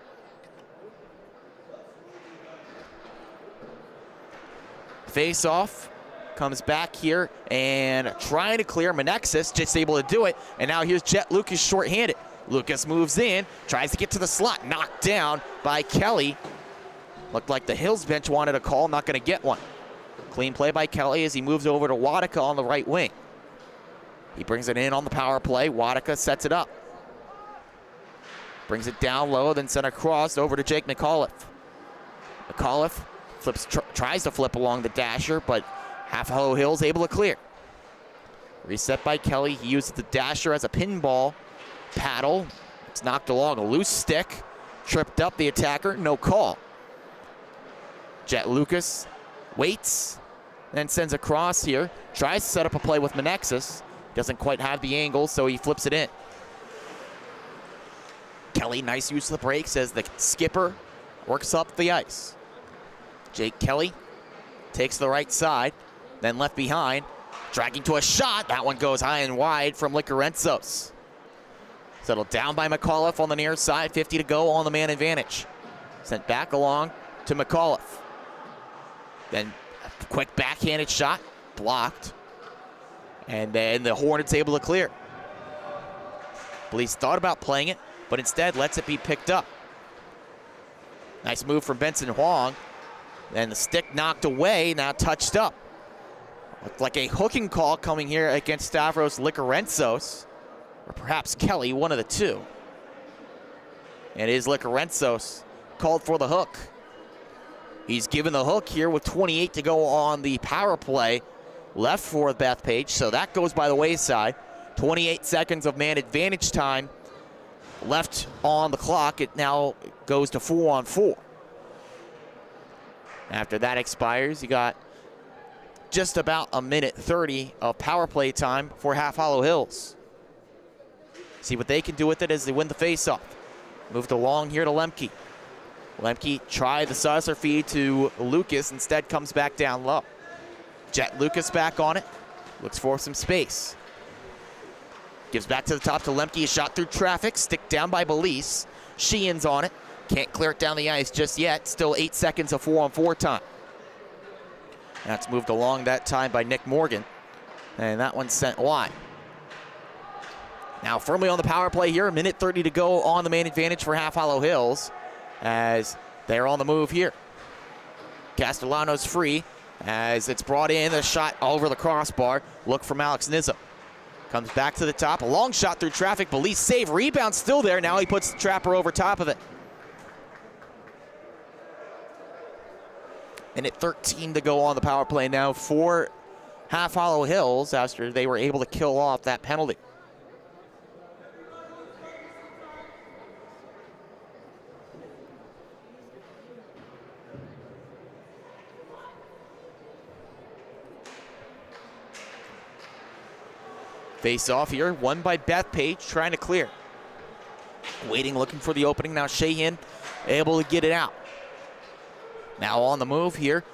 Face off. Comes back here and trying to clear. Menexis just able to do it. And now here's Jet Lucas shorthanded. Lucas moves in, tries to get to the slot, knocked down by Kelly. Looked like the Hills bench wanted a call, not gonna get one. Clean play by Kelly as he moves over to Wadika on the right wing. He brings it in on the power play. Wadika sets it up. Brings it down low, then sent across over to Jake McAuliffe. McAuliffe tries to flip along the dasher, but Half Hollow Hills able to clear. Reset by Kelly. He uses the dasher as a pinball paddle. It's knocked along a loose stick. Tripped up the attacker, no call. Jet Lucas waits, then sends across here. Tries to set up a play with Menexus. Doesn't quite have the angle, so he flips it in. Kelly, nice use of the brakes as the skipper works up the ice. Jake Kelly takes the right side, then left behind, dragging to a shot. That one goes high and wide from Licorenzos. Settled down by McAuliffe on the near side, 50 to go on the man advantage. Sent back along to McAuliffe. Then a quick backhanded shot, blocked. And then the Hornets able to clear. Police thought about playing it, but instead lets it be picked up. Nice move from Benson Huang. Then the stick knocked away, now touched up. Looked like a hooking call coming here against Stavros Licorenzos. Or perhaps Kelly, one of the two. And it is Licorenzos called for the hook. He's given the hook here with 28 to go on the power play left for Bethpage, so that goes by the wayside. 28 seconds of man advantage time left on the clock. It now goes to 4-on-4. After that expires, you got just about a minute 30 of power play time for Half Hollow Hills. See what they can do with it as they win the faceoff. Moved along here to Lemke. Lemke tried the saucer feed to Lucas, instead comes back down low. Jet Lucas back on it, looks for some space. Gives back to the top to Lemke, a shot through traffic, stick down by Belize. Sheehan's on it, can't clear it down the ice just yet, still 8 seconds of 4-on-4 time. That's moved along that time by Nick Morgan, and that one's sent wide. Now firmly on the power play here, a minute 30 to go on the man advantage for Half Hollow Hills as they're on the move here. Castellano's free as it's brought in, a shot over the crossbar. Look from Alex Nizzo. Comes back to the top, a long shot through traffic. Belize save, rebound still there. Now he puts the trapper over top of it. Minute 13 to go on the power play now for Half Hollow Hills after they were able to kill off that penalty. Face off here, won by Bethpage, trying to clear. Waiting, looking for the opening. Now Sheehan able to get it out. Now on the move here.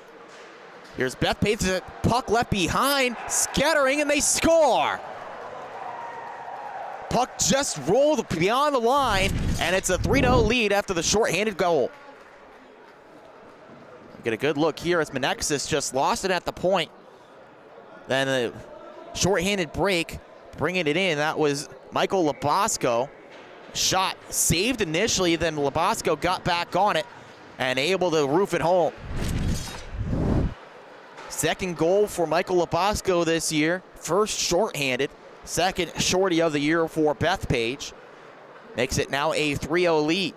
Here's Bethpage, the puck left behind, scattering, and they score. Puck just rolled beyond the line, and it's a 3-0 lead after the shorthanded goal. Get a good look here as Menexus just lost it at the point. Then a shorthanded break, bringing it in. That was Michael Labasco. Shot saved initially, then Labasco got back on it and able to roof it home. Second goal for Michael Labasco this year. First shorthanded, second shorty of the year for Bethpage. Makes it now a 3-0 lead.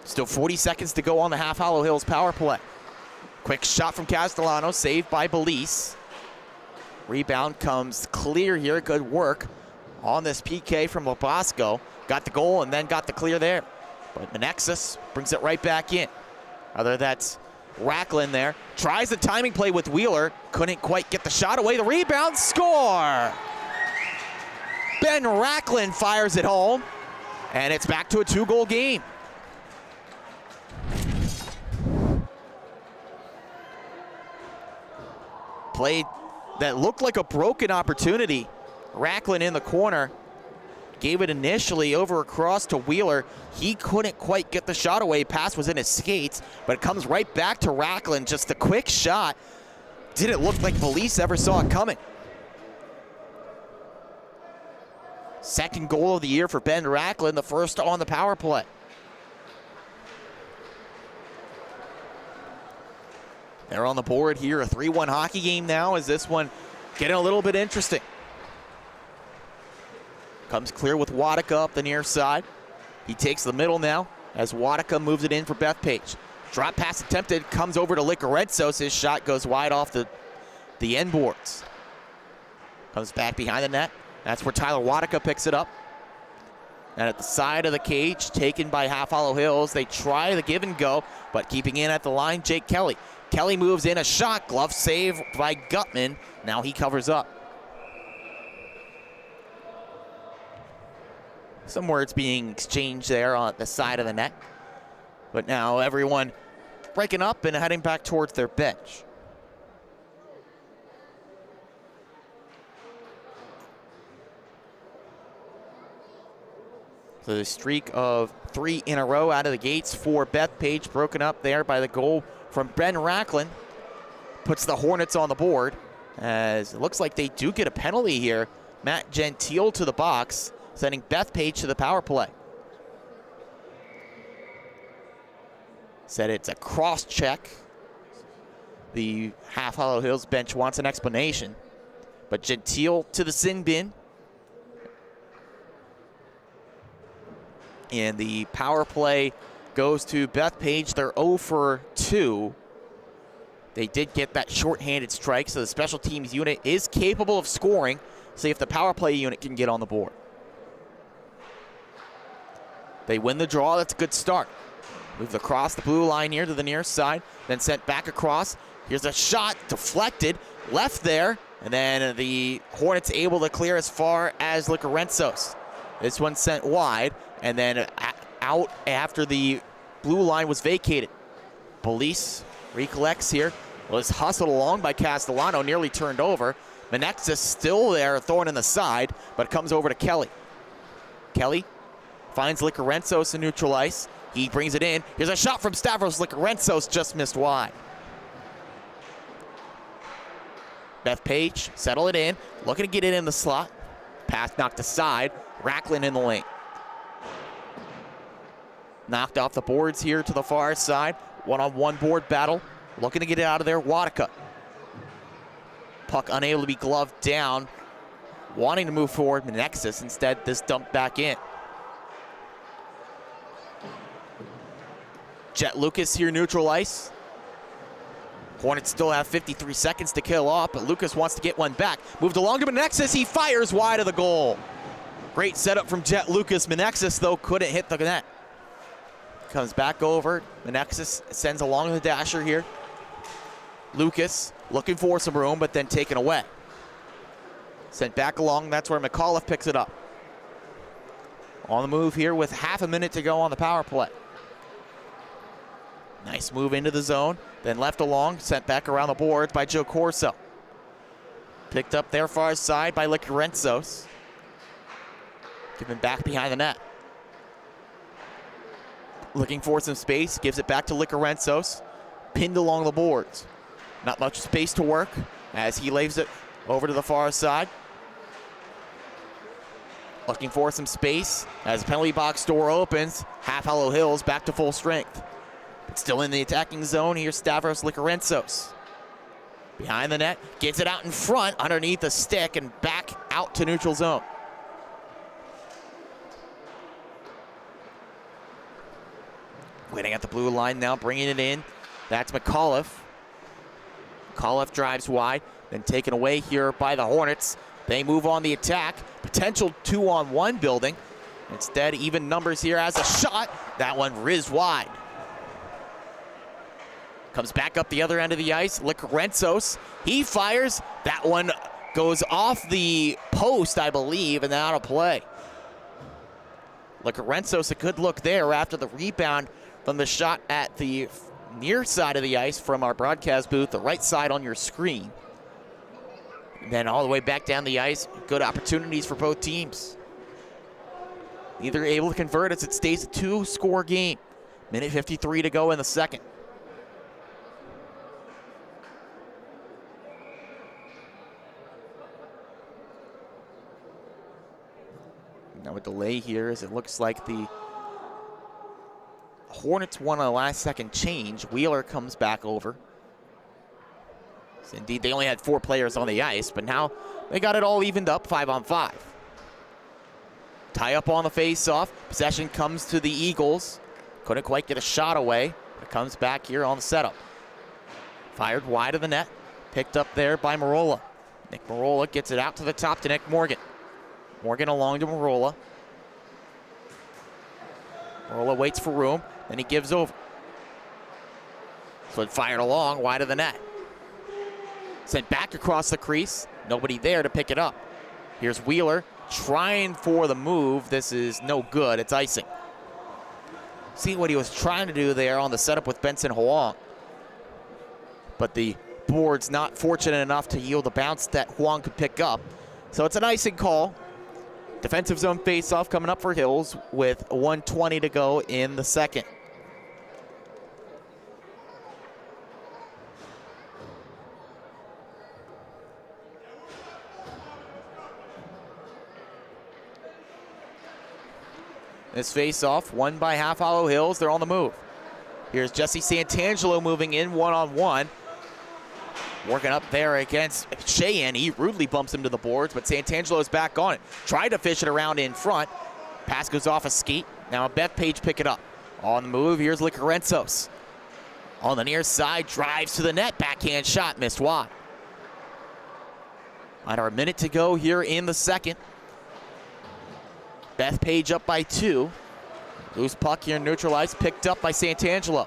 Still 40 seconds to go on the Half Hollow Hills power play. Quick shot from Castellano, saved by Belize. Rebound comes clear here, good work on this PK from Labasco. Got the goal and then got the clear there. But Menexus brings it right back in. Other that's Racklin there. Tries the timing play with Wheeler. Couldn't quite get the shot away. The rebound, score! Ben Racklin fires it home. And it's back to a 2-goal game. Play that looked like a broken opportunity. Racklin in the corner. Gave it initially over across to Wheeler. He couldn't quite get the shot away. Pass was in his skates, but it comes right back to Racklin. Just a quick shot. Didn't look like Belize ever saw it coming. Second goal of the year for Ben Racklin, the first on the power play. They're on the board here, a 3-1 hockey game now as this one getting a little bit interesting. Comes clear with Wadika up the near side. He takes the middle now as Wadika moves it in for Bethpage. Drop pass attempted, comes over to Licorenzos. His shot goes wide off the end boards. Comes back behind the net. That's where Tyler Wadika picks it up. And at the side of the cage, taken by Half Hollow Hills. They try the give and go, but keeping in at the line, Jake Kelly. Kelly moves in, a shot, glove save by Gutman. Now he covers up. Some words being exchanged there on the side of the net. But now everyone breaking up and heading back towards their bench. So the streak of 3 in a row out of the gates for Bethpage, broken up there by the goal from Ben Racklin. Puts the Hornets on the board, as it looks like they do get a penalty here. Matt Gentile to the box, sending Bethpage to the power play. Said it's a cross check. The Half Hollow Hills bench wants an explanation. But Gentile to the sin bin. And the power play goes to Bethpage. They're 0 for 2. They did get that shorthanded strike, so the special teams unit is capable of scoring. See if the power play unit can get on the board. They win the draw. That's a good start. Moved across the blue line here to the near side, then sent back across. Here's a shot, deflected, left there, and then the Hornets able to clear as far as Licorenzos. This one sent wide, and then out after the blue line was vacated. Police recollects here, was hustled along by Castellano, nearly turned over. Menexis still there, thorn in the side, but comes over to Kelly. Kelly finds Licorenzos in neutral ice. He brings it in. Here's a shot from Stavros. Licorenzos just missed wide. Bethpage settle it in, looking to get it in the slot. Pass knocked aside. Racklin in the lane. Knocked off the boards here to the far side. One-on-one board battle. Looking to get it out of there, Wadika. Puck unable to be gloved down. Wanting to move forward, Menexis. Instead, this dumped back in. Jet Lucas here, neutral ice. Hornets still have 53 seconds to kill off, but Lucas wants to get one back. Moved along to Menexis. He fires wide of the goal. Great setup from Jet Lucas. Menexis, though, couldn't hit the net. Comes back over. Menexis sends along the dasher here. Lucas looking for some room, but then taken away. Sent back along. That's where McAuliffe picks it up. On the move here with half a minute to go on the power play. Nice move into the zone. Then left along. Sent back around the boards by Joe Corso. Picked up there far side by Licorenzos. Given back behind the net. Looking for some space. Gives it back to Licorenzos. Pinned along the boards. Not much space to work as he lays it over to the far side. Looking for some space as penalty box door opens. Half Hollow Hills back to full strength. But still in the attacking zone. Here's Stavros Licorenzos. Behind the net. Gets it out in front underneath the stick and back out to neutral zone. Waiting at the blue line now, bringing it in. That's McAuliffe. McAuliffe drives wide, then taken away here by the Hornets. They move on the attack. Potential 2-on-1 building. Instead, even numbers here as a shot. That one rizzed wide. Comes back up the other end of the ice. Licorenzos, he fires. That one goes off the post, I believe, and out of play. Licorenzos, a good look there after the rebound from the shot at the near side of the ice from our broadcast booth, the right side on your screen. And then all the way back down the ice, good opportunities for both teams. Neither able to convert as it stays a 2-score game. Minute 53 to go in the second. Now a delay here as it looks like the Hornets won a last-second change. Wheeler comes back over. So indeed, they only had 4 players on the ice, but now they got it all evened up, 5-on-5. Tie up on the face-off. Possession comes to the Eagles. Couldn't quite get a shot away. It comes back here on the setup. Fired wide of the net. Picked up there by Marola. Nick Marola gets it out to the top to Nick Morgan. Morgan along to Marola. Marola waits for room, then he gives over. So it fired along wide of the net. Sent back across the crease. Nobody there to pick it up. Here's Wheeler trying for the move. This is no good. It's icing. See what he was trying to do there on the setup with Benson Huang. But the board's not fortunate enough to yield a bounce that Huang could pick up. So it's an icing call. Defensive zone faceoff coming up for Hills with 1:20 to go in the second. This face-off won by Half Hollow Hills. They're on the move. Here's Jesse Santangelo moving in one-on-one. Working up there against Cheyenne. He rudely bumps him to the boards, but Santangelo's back on it. Tried to fish it around in front. Pass goes off a skate. Now Bethpage pick it up. On the move, here's Licorenzos. On the near side, drives to the net. Backhand shot, missed wide. Under a minute to go here in the second. Bethpage up by 2. Loose puck here neutralized, picked up by Santangelo.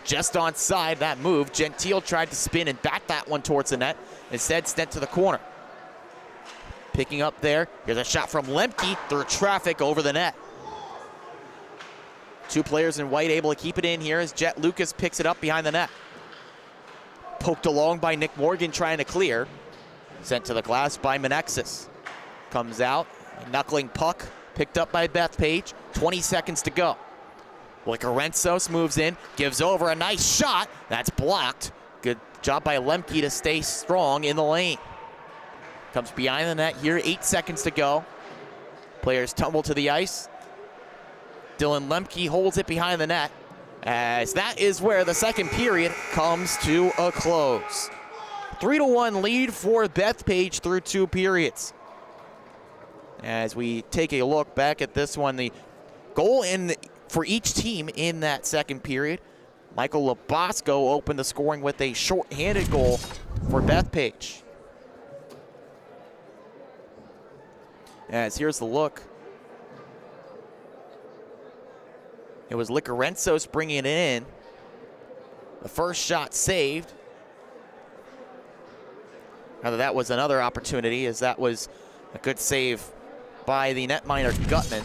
Just onside that move. Gentile tried to spin and back that one towards the net. Instead, sent to the corner. Picking up there. Here's a shot from Lemke through traffic over the net. 2 players in white able to keep it in here as Jet Lucas picks it up behind the net. Poked along by Nick Morgan trying to clear. Sent to the glass by Menexis. Comes out. A knuckling puck picked up by Bethpage. 20 seconds to go. Licorenzos moves in, gives over a nice shot. That's blocked. Good job by Lemke to stay strong in the lane. Comes behind the net here, 8 seconds to go. Players tumble to the ice. Dylan Lemke holds it behind the net, as that is where the second period comes to a close. 3-1 lead for Bethpage through 2 periods. As we take a look back at this one, the goal for each team in that second period, Michael Labosco opened the scoring with a short-handed goal for Bethpage. As here's the look. It was Licorenzos bringing it in. The first shot saved. Now that was another opportunity, as that was a good save by the netminder Gutman.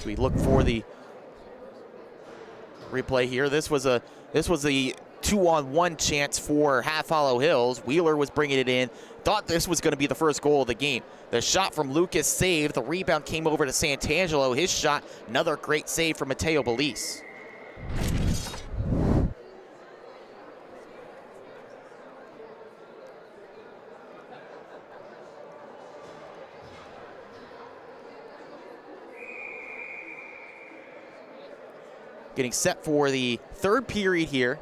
We look for the replay here. This was the 2-on-1 chance for Half Hollow Hills. Wheeler was bringing it in. Thought this was going to be the first goal of the game. The shot from Lucas saved. The rebound came over to Santangelo. His shot, another great save from Mateo Belize. Getting set for the third period here.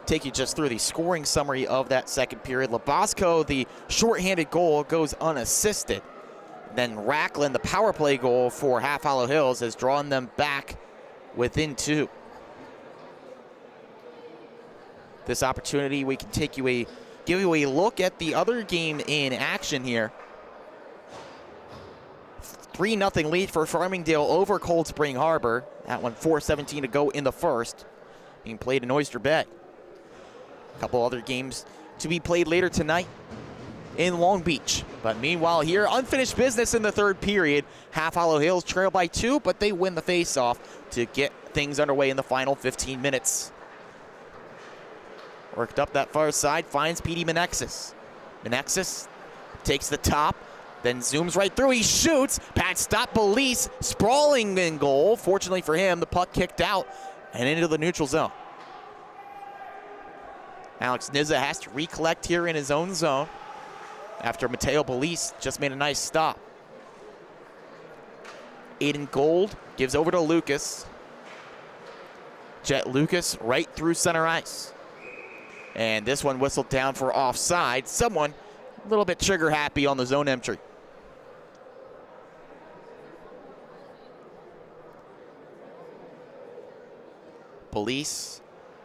Take you just through the scoring summary of that second period. Labosco, the shorthanded goal, goes unassisted. Then Racklin, the power play goal for Half Hollow Hills, has drawn them back within 2. This opportunity, we can give you a look at the other game in action here. 3-0 lead for Farmingdale over Cold Spring Harbor. That one 4:17 to go in the first, being played in Oyster Bay. A couple other games to be played later tonight in Long Beach. But meanwhile here, unfinished business in the third period. Half Hollow Hills trail by 2, but they win the faceoff to get things underway in the final 15 minutes. Worked up that far side, finds Petey Menexis. Menexis takes the top, then zooms right through, he shoots. Pat stop Belize, sprawling in goal. Fortunately for him, the puck kicked out and into the neutral zone. Alex Nizza has to recollect here in his own zone after Mateo Belize just made a nice stop. Aiden Gold gives over to Lucas. Jet Lucas right through center ice. And this one whistled down for offside. Someone a little bit trigger happy on the zone entry. Belize,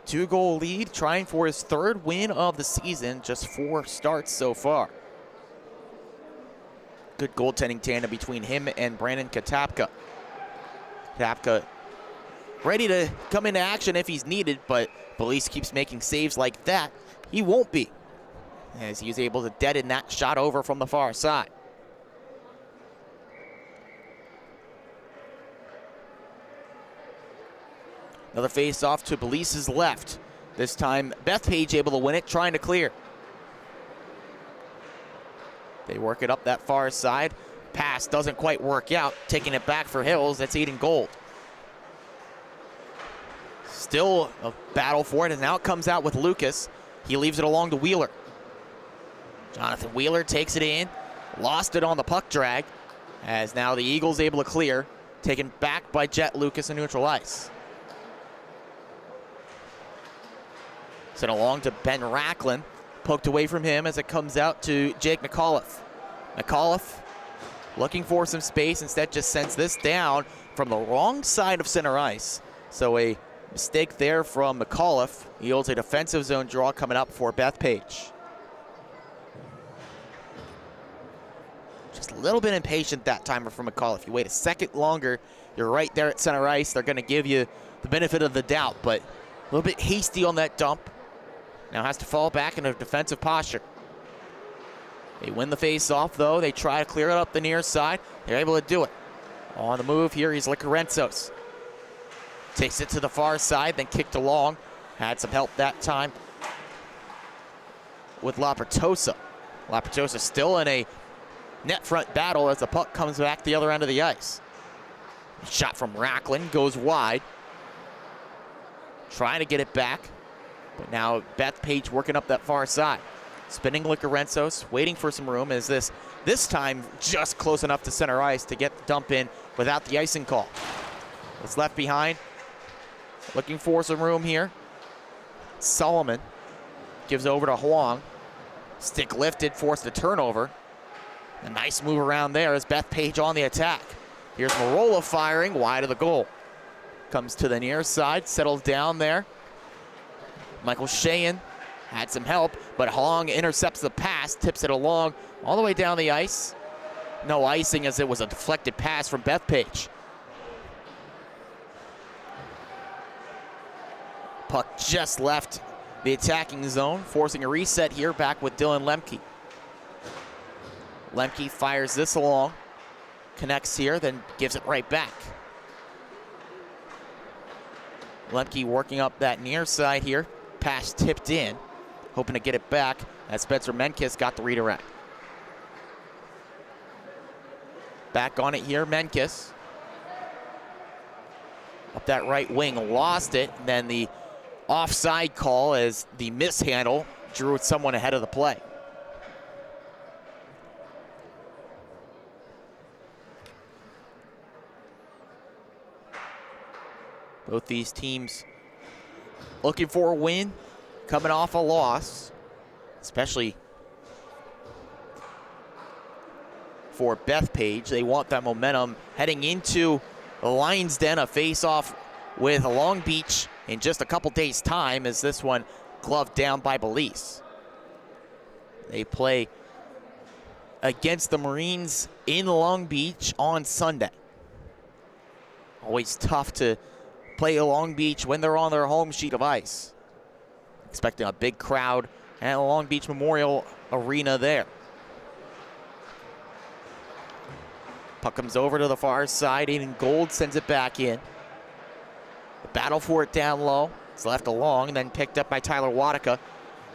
2-goal lead, trying for his 3rd win of the season, just 4 starts so far. Good goaltending tandem between him and Brandon Katapka. Katapka ready to come into action if he's needed, but Belize keeps making saves like that. He won't be, as he was able to deaden that shot over from the far side. Another face-off to Belize's left. This time, Bethpage able to win it, trying to clear. They work it up that far side. Pass doesn't quite work out. Taking it back for Hills, that's Aiden Gold. Still a battle for it, and now it comes out with Lucas. He leaves it along to Wheeler. Jonathan Wheeler takes it in. Lost it on the puck drag, as now the Eagles able to clear. Taken back by Jet Lucas in neutral ice. Sent along to Ben Racklin. Poked away from him as it comes out to Jake McAuliffe. McAuliffe looking for some space, instead just sends this down from the wrong side of center ice. So a mistake there from McAuliffe. Yields a defensive zone draw coming up for Bethpage. Just a little bit impatient that timer from McAuliffe. You wait a second longer, you're right there at center ice. They're going to give you the benefit of the doubt, but a little bit hasty on that dump. Now has to fall back in a defensive posture. They win the face-off, though. They try to clear it up the near side. They're able to do it. On the move here, he's Licarenzos. Takes it to the far side, then kicked along. Had some help that time with Lapertosa. Lapertosa still in a net front battle as the puck comes back the other end of the ice. Shot from Racklin goes wide. Trying to get it back. But now Bethpage working up that far side. Spinning Licarenzos, waiting for some room. Is this time just close enough to center ice to get the dump in without the icing call. It's left behind. Looking for some room here. Solomon gives over to Huang. Stick lifted, forced a turnover. A nice move around there as Bethpage on the attack. Here's Marola firing wide of the goal. Comes to the near side, settles down there. Michael Sheehan had some help, but Huang intercepts the pass, tips it along all the way down the ice. No icing, as it was a deflected pass from Bethpage. Puck just left the attacking zone, forcing a reset here back with Dylan Lemke. Lemke fires this along, connects here, then gives it right back. Lemke working up that near side here. Pass tipped in, hoping to get it back as Spencer Menkes got the redirect. Back on it here, Menkes. Up that right wing, lost it, and then the offside call as the mishandle drew someone ahead of the play. Both these teams looking for a win, coming off a loss, especially for Bethpage. They want that momentum heading into the Lions Den, a face-off with Long Beach in just a couple days' time, as this one gloved down by Belize. They play against the Marines in Long Beach on Sunday. Always tough to play Long Beach when they're on their home sheet of ice. Expecting a big crowd at Long Beach Memorial Arena there. Puck comes over to the far side. Aiden Gold sends it back in. The battle for it down low. It's left along and then picked up by Tyler Wadika.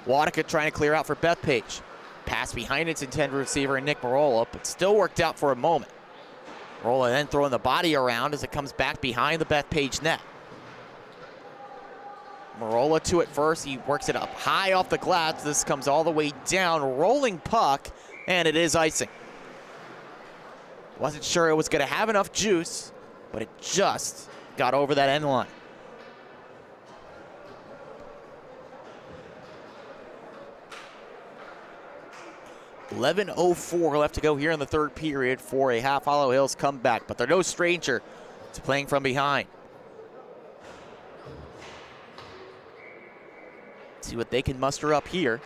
Wadika trying to clear out for Bethpage. Pass behind its intended receiver, Nick Marola, but still worked out for a moment. Marola then throwing the body around as it comes back behind the Bethpage net. Marola to it first. He works it up high off the glass. This comes all the way down, rolling puck, and it is icing. Wasn't sure it was going to have enough juice, but it just got over that end line. .11:04 left to go here in the third period for a Half Hollow Hills comeback, but they're no stranger to playing from behind. See what they can muster up here.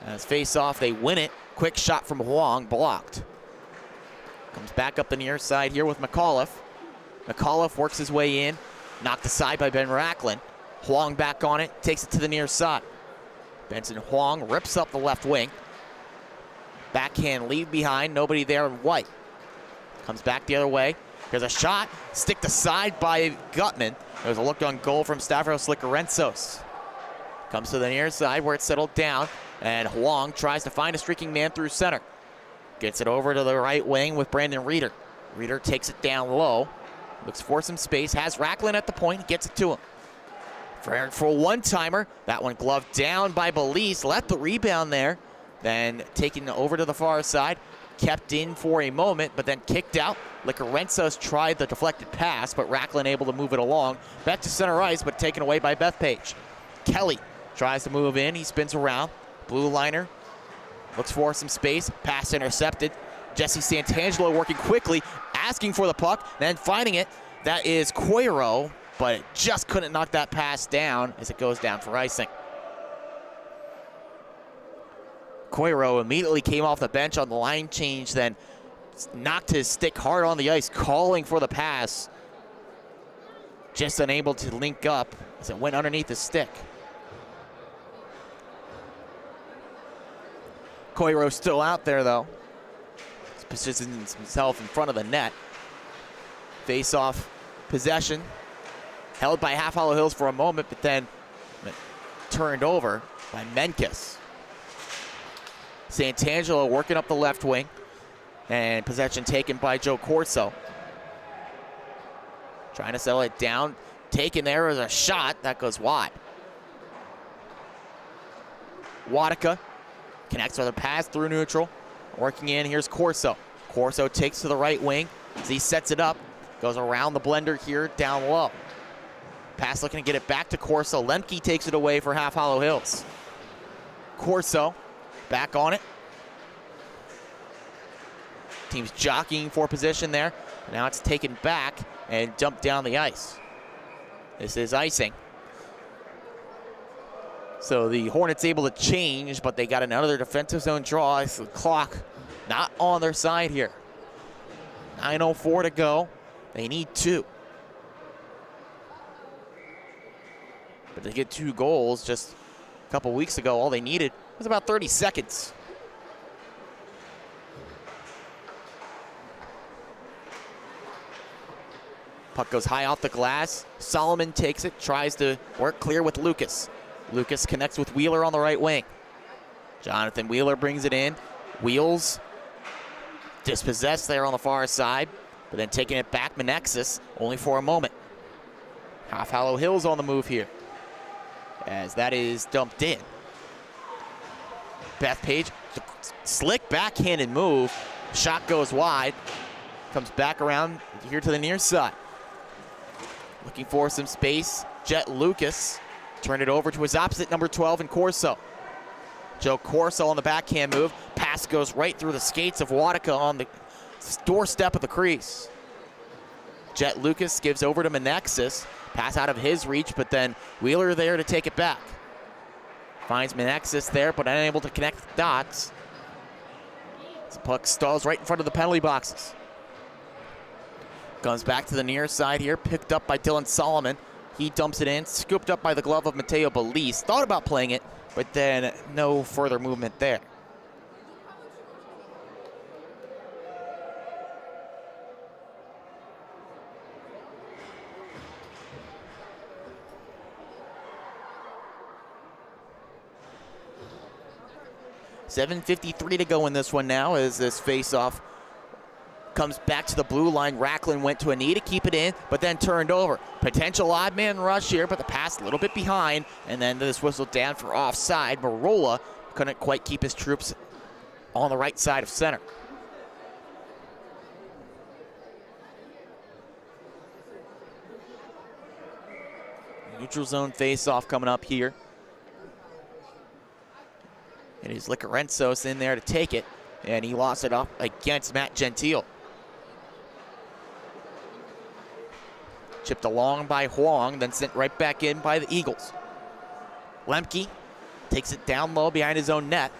As face-off, they win it. Quick shot from Huang, blocked. Comes back up the near side here with McAuliffe. McAuliffe works his way in, knocked aside by Ben Racklin. Huang back on it, takes it to the near side. Benson Huang rips up the left wing. Backhand leave behind, nobody there in white. Comes back the other way. Here's a shot, sticked aside by Gutman. There's a look on goal from Stavros Likarentsos. Comes to the near side where it's settled down, and Huang tries to find a streaking man through center. Gets it over to the right wing with Brandon Reeder. Reeder takes it down low, looks for some space, has Racklin at the point, gets it to him. For a one-timer, that one gloved down by Belize, left the rebound there, then taken over to the far side, kept in for a moment, but then kicked out. Likarentsos tried the deflected pass, but Racklin able to move it along. Back to center ice, but taken away by Bethpage. Kelly tries to move in, he spins around. Blue liner, looks for some space, pass intercepted. Jesse Santangelo working quickly, asking for the puck, then finding it. That is Coiro, but it just couldn't knock that pass down as it goes down for icing. Coiro immediately came off the bench on the line change, then knocked his stick hard on the ice, calling for the pass. Just unable to link up as it went underneath the stick. Coiro still out there though. He positions himself in front of the net. Face-off possession. Held by Half Hollow Hills for a moment, but then turned over by Menkes. Santangelo working up the left wing, and possession taken by Joe Corso. Trying to settle it down. Taken there as a shot that goes wide. Wadika connects with a pass through neutral. Working in, here's Corso. Corso takes to the right wing as he sets it up. Goes around the blender here, down low. Pass looking to get it back to Corso. Lemke takes it away for Half Hollow Hills. Corso back on it. Team's jockeying for position there. Now it's taken back and dumped down the ice. This is icing. So the Hornets able to change, but they got another defensive zone draw. It's the clock not on their side here. 9:04 to go. They need 2. But to get 2 goals just a couple weeks ago, all they needed was about 30 seconds. Puck goes high off the glass. Solomon takes it, tries to work clear with Lucas. Lucas connects with Wheeler on the right wing. Jonathan Wheeler brings it in. Wheels dispossessed there on the far side, but then taking it back, Menexis, only for a moment. Half Hollow Hills on the move here, as that is dumped in. Bethpage, slick backhanded move. Shot goes wide. Comes back around here to the near side. Looking for some space. Jet Lucas turned it over to his opposite, number 12 in Corso. Joe Corso on the backhand move. Pass goes right through the skates of Wadika on the doorstep of the crease. Jet Lucas gives over to Menexis. Pass out of his reach, but then Wheeler there to take it back. Finds Menexis there, but unable to connect the dots. The puck stalls right in front of the penalty boxes. Comes back to the near side here, picked up by Dylan Solomon. He dumps it in, scooped up by the glove of Mateo Belize. Thought about playing it, but then no further movement there. .7:53 to go in this one now as this face-off comes back to the blue line. Racklin went to a knee to keep it in, but then turned over. Potential odd man rush here, but the pass a little bit behind, and then this whistle down for offside. Marola couldn't quite keep his troops on the right side of center. Neutral zone face-off coming up here. It is Licarenzos in there to take it, and he lost it up against Matt Gentile. Chipped along by Huang, then sent right back in by the Eagles. Lemke takes it down low behind his own net.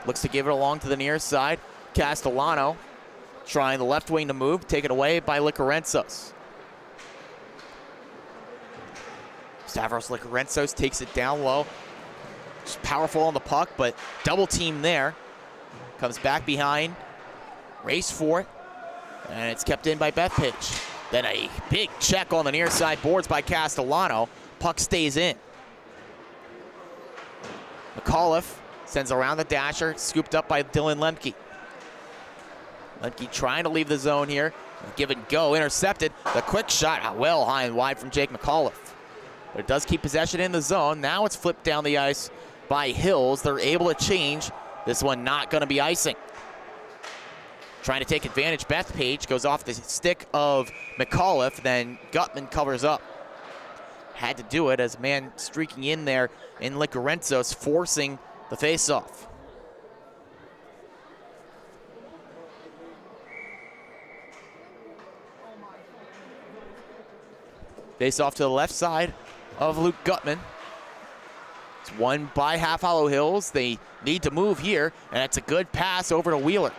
Looks to give it along to the near side. Castellano trying the left wing to move, taken away by Licarenzos. Stavros Licarenzos takes it down low. Just powerful on the puck, but double team there. Comes back behind, race for it, and it's kept in by Bethpage. Then a big check on the near side boards by Castellano. Puck stays in. McAuliffe sends around the dasher, scooped up by Dylan Lemke. Lemke trying to leave the zone here. Give and go, intercepted. The quick shot, well high and wide from Jake McAuliffe. But it does keep possession in the zone. Now it's flipped down the ice by Hills. They're able to change. This one not going to be icing. Trying to take advantage. Bethpage goes off the stick of McAuliffe, then Gutman covers up. Had to do it as a man streaking in there in Licarenzos, forcing the faceoff. Face off to the left side of Luke Gutman. It's won by Half Hollow Hills. They need to move here, and it's a good pass over to Wheeler.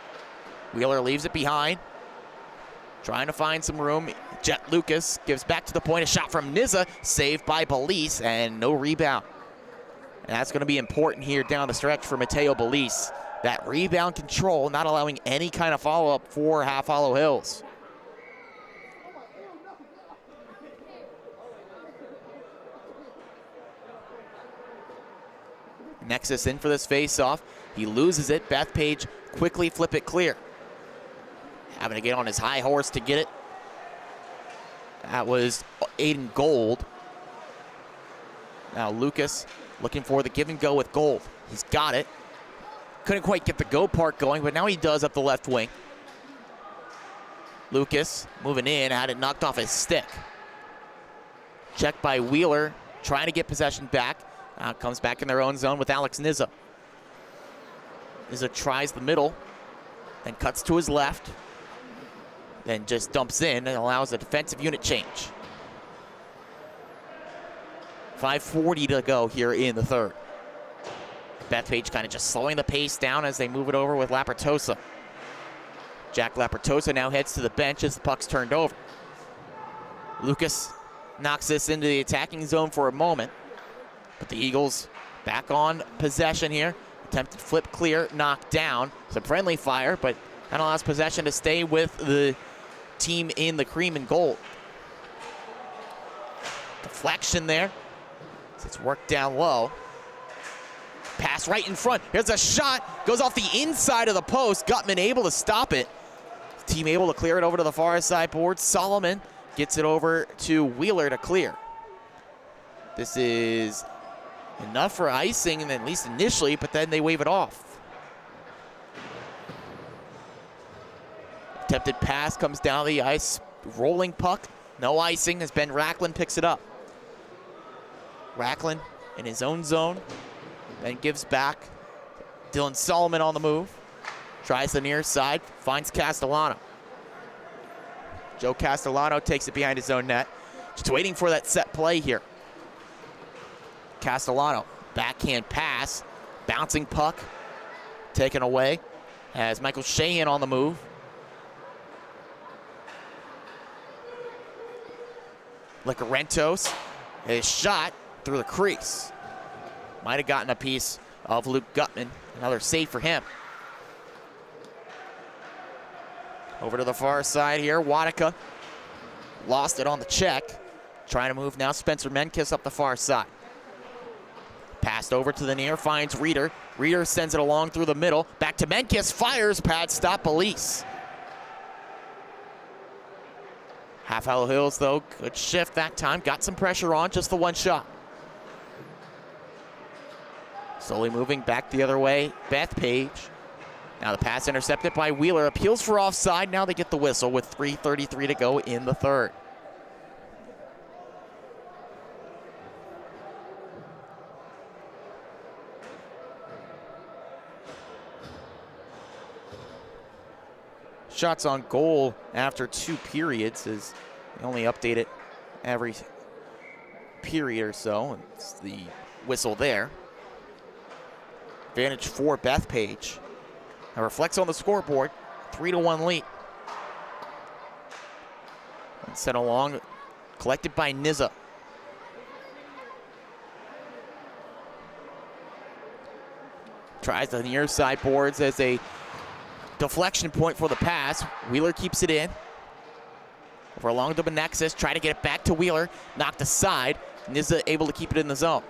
Wheeler leaves it behind, trying to find some room. Jet Lucas gives back to the point. A shot from Nizza, saved by Belize, and no rebound. And that's going to be important here down the stretch for Mateo Belize. That rebound control, not allowing any kind of follow-up for Half Hollow Hills. Nexus in for this face-off. He loses it. Bethpage quickly flip it clear. Having to get on his high horse to get it. That was Aiden Gold. Now Lucas looking for the give and go with Gold. He's got it. Couldn't quite get the go part going, but now he does up the left wing. Lucas moving in, had it knocked off his stick. Checked by Wheeler, trying to get possession back. Comes back in their own zone with Alex Nizza. Nizza tries the middle, then cuts to his left, then just dumps in and allows a defensive unit change. 5:40 to go here in the third. Bethpage kind of just slowing the pace down as they move it over with Lapertosa. Jack Lapertosa now heads to the bench as the puck's turned over. Lucas knocks this into the attacking zone for a moment, but the Eagles back on possession here. Attempted flip clear, knocked down. Some friendly fire, but that allows possession to stay with the team in the cream and gold. Deflection there. It's worked down low. Pass right in front. Here's a shot. Goes off the inside of the post. Gutman able to stop it. Team able to clear it over to the far side board. Solomon gets it over to Wheeler to clear. This is enough for icing, and at least initially, but then they wave it off. Attempted pass comes down the ice. Rolling puck. No icing as Ben Racklin picks it up. Racklin in his own zone. Then gives back. Dylan Solomon on the move. Tries the near side. Finds Castellano. Joe Castellano takes it behind his own net. Just waiting for that set play here. Castellano, backhand pass. Bouncing puck. Taken away. Has Michael Sheehan on the move. Licarenzos. His shot through the crease. Might have gotten a piece of Luke Gutman. Another save for him. Over to the far side here. Wadika lost it on the check. Trying to move now. Spencer Menkis up the far side. Passed over to the near. Finds Reeder. Reeder sends it along through the middle. Back to Menkis. Fires. Pad stop. Belize. Half Hollow Hills, though, good shift that time. Got some pressure on, just the one shot. Slowly moving back the other way, Bethpage. Now the pass intercepted by Wheeler. Appeals for offside. Now they get the whistle with 3:33 to go in the third. Shots on goal after 2 periods is they only update it every period or so. And it's the whistle there. Advantage for Bethpage. It reflects on the scoreboard. 3-1 lead. And sent along, collected by Nizza. Tries the near side boards as a deflection point for the pass. Wheeler keeps it in. Over along to Menexis, try to get it back to Wheeler. Knocked aside. Nizza able to keep it in the zone.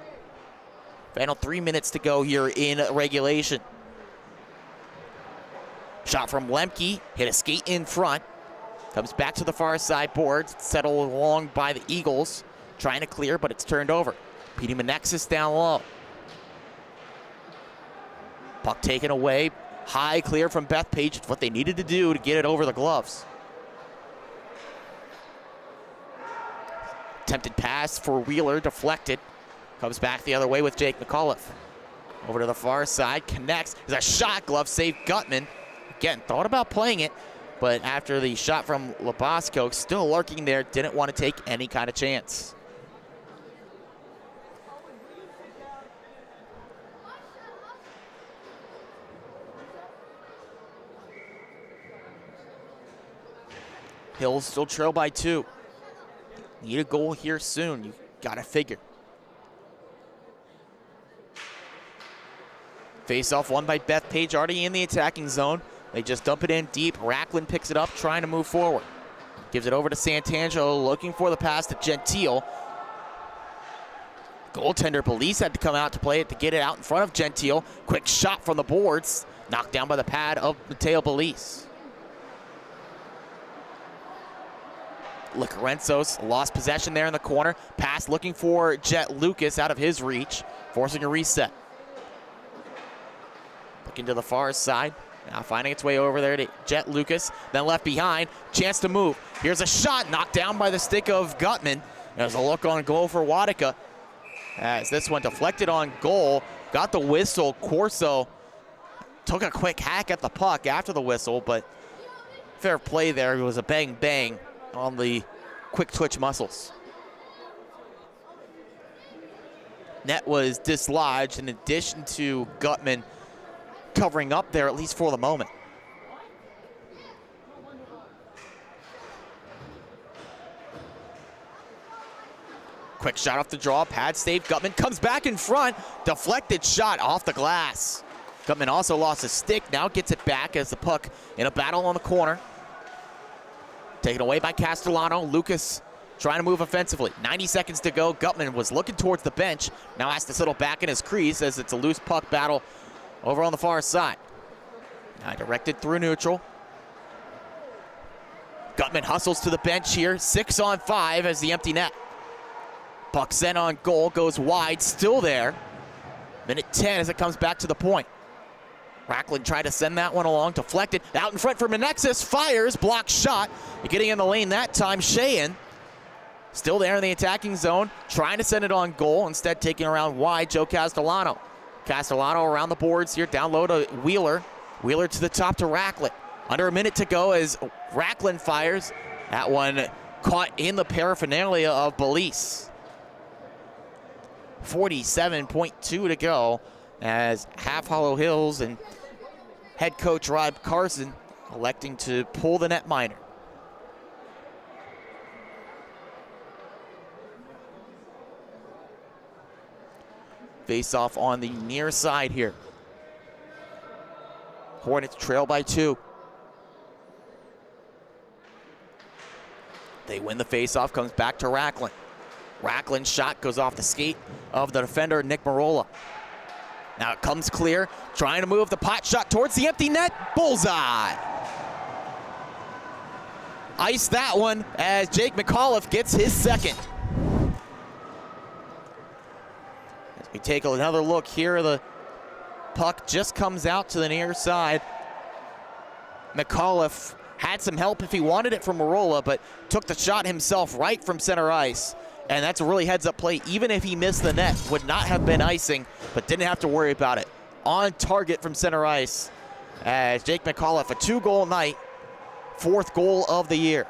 Final 3 minutes to go here in regulation. Shot from Lemke, hit a skate in front. Comes back to the far side boards, settled along by the Eagles. Trying to clear, but it's turned over. Petey Menexis down low. Puck taken away. High clear from Bethpage. It's what they needed to do to get it over the gloves. Attempted pass for Wheeler, deflected. Comes back the other way with Jake McAuliffe. Over to the far side, connects. There's a shot, glove save, Gutman. Again, thought about playing it, but after the shot from Labasco, still lurking there, didn't want to take any kind of chance. Hills still trail by 2. Need a goal here soon, you gotta figure. Face-off won by Bethpage, already in the attacking zone. They just dump it in deep. Racklin picks it up, trying to move forward. Gives it over to Santangelo, looking for the pass to Gentile. Goaltender Belize had to come out to play it to get it out in front of Gentile. Quick shot from the boards, knocked down by the pad of Mateo Belize. Licorenzos lost possession there in the corner. Pass looking for Jet Lucas out of his reach, forcing a reset. Looking to the far side. Now finding its way over there to Jet Lucas, then left behind. Chance to move. Here's a shot knocked down by the stick of Gutman. There's a look on goal for Wadika. As this one deflected on goal, got the whistle. Corso took a quick hack at the puck after the whistle, but fair play there. It was a bang-bang on the quick twitch muscles. Net was dislodged in addition to Gutman covering up there, at least for the moment. Quick shot off the draw, pad save. Gutman comes back in front. Deflected shot off the glass. Gutman also lost his stick, now gets it back as the puck in a battle on the corner. Taken away by Castellano. Lucas trying to move offensively. 90 seconds to go. Gutman was looking towards the bench. Now has to settle back in his crease as it's a loose puck battle over on the far side. Now directed through neutral. Gutman hustles to the bench here. 6 on 5 as the empty net. Puck sent on goal, goes wide, still there. Minute 10 as it comes back to the point. Racklin tried to send that one along, deflected. Out in front for Menexis, fires, blocked shot. Getting in the lane that time, Sheehan. Still there in the attacking zone, trying to send it on goal, instead taking around wide, Joe Castellano. Castellano around the boards here, down low to Wheeler. Wheeler to the top to Racklin. Under a minute to go as Racklin fires. That one caught in the paraphernalia of Belize. 47.2 to go as Half Hollow Hills and head coach Rob Carson electing to pull the netminder. Face off on the near side here. Hornets trail by 2. They win the face-off, comes back to Racklin. Racklin's shot goes off the skate of the defender, Nick Marola. Now it comes clear, trying to move the pot shot towards the empty net. Bullseye. ice that one as Jake McAuliffe gets his second. As we take another look here, the puck just comes out to the near side. McAuliffe had some help if he wanted it from Marola, but took the shot himself right from center ice. And that's a really heads-up play. Even if he missed the net, would not have been icing, but didn't have to worry about it. On target from center ice as Jake McAuliffe, a 2-goal night, 4th goal of the year.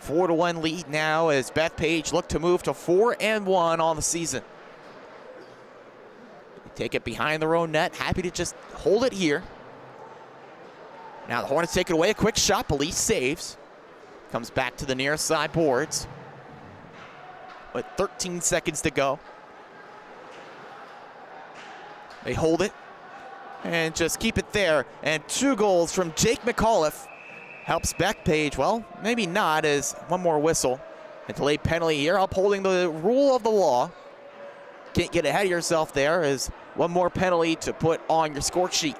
4-1 lead now as Bethpage look to move to 4-1 on the season. Take it behind their own net, happy to just hold it here. Now the Hornets take it away, a quick shot, Police saves. Comes back to the near side boards with 13 seconds to go. They hold it and just keep it there. And 2 goals from Jake McAuliffe helps Bethpage. Well, maybe not, as one more whistle. A delayed penalty here, upholding the rule of the law. Can't get ahead of yourself there, as one more penalty to put on your score sheet.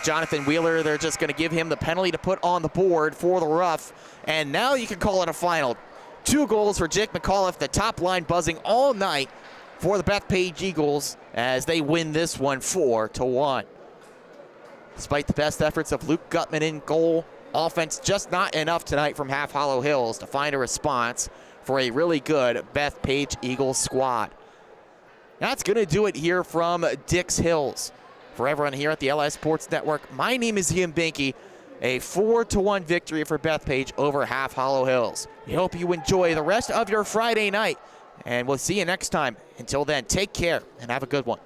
Jonathan Wheeler, they're just going to give him the penalty to put on the board for the rough. And now you can call it a final. 2 goals for Jake McAuliffe, the top line buzzing all night for the Bethpage Eagles as they win this one 4-1. Despite the best efforts of Luke Gutman in goal, offense just not enough tonight from Half Hollow Hills to find a response for a really good Bethpage Eagles squad. That's going to do it here from Dix Hills. For everyone here at the LS Sports Network, my name is Ian Binky. A 4-1 victory for Bethpage over Half Hollow Hills. We hope you enjoy the rest of your Friday night, and we'll see you next time. Until then, take care and have a good one.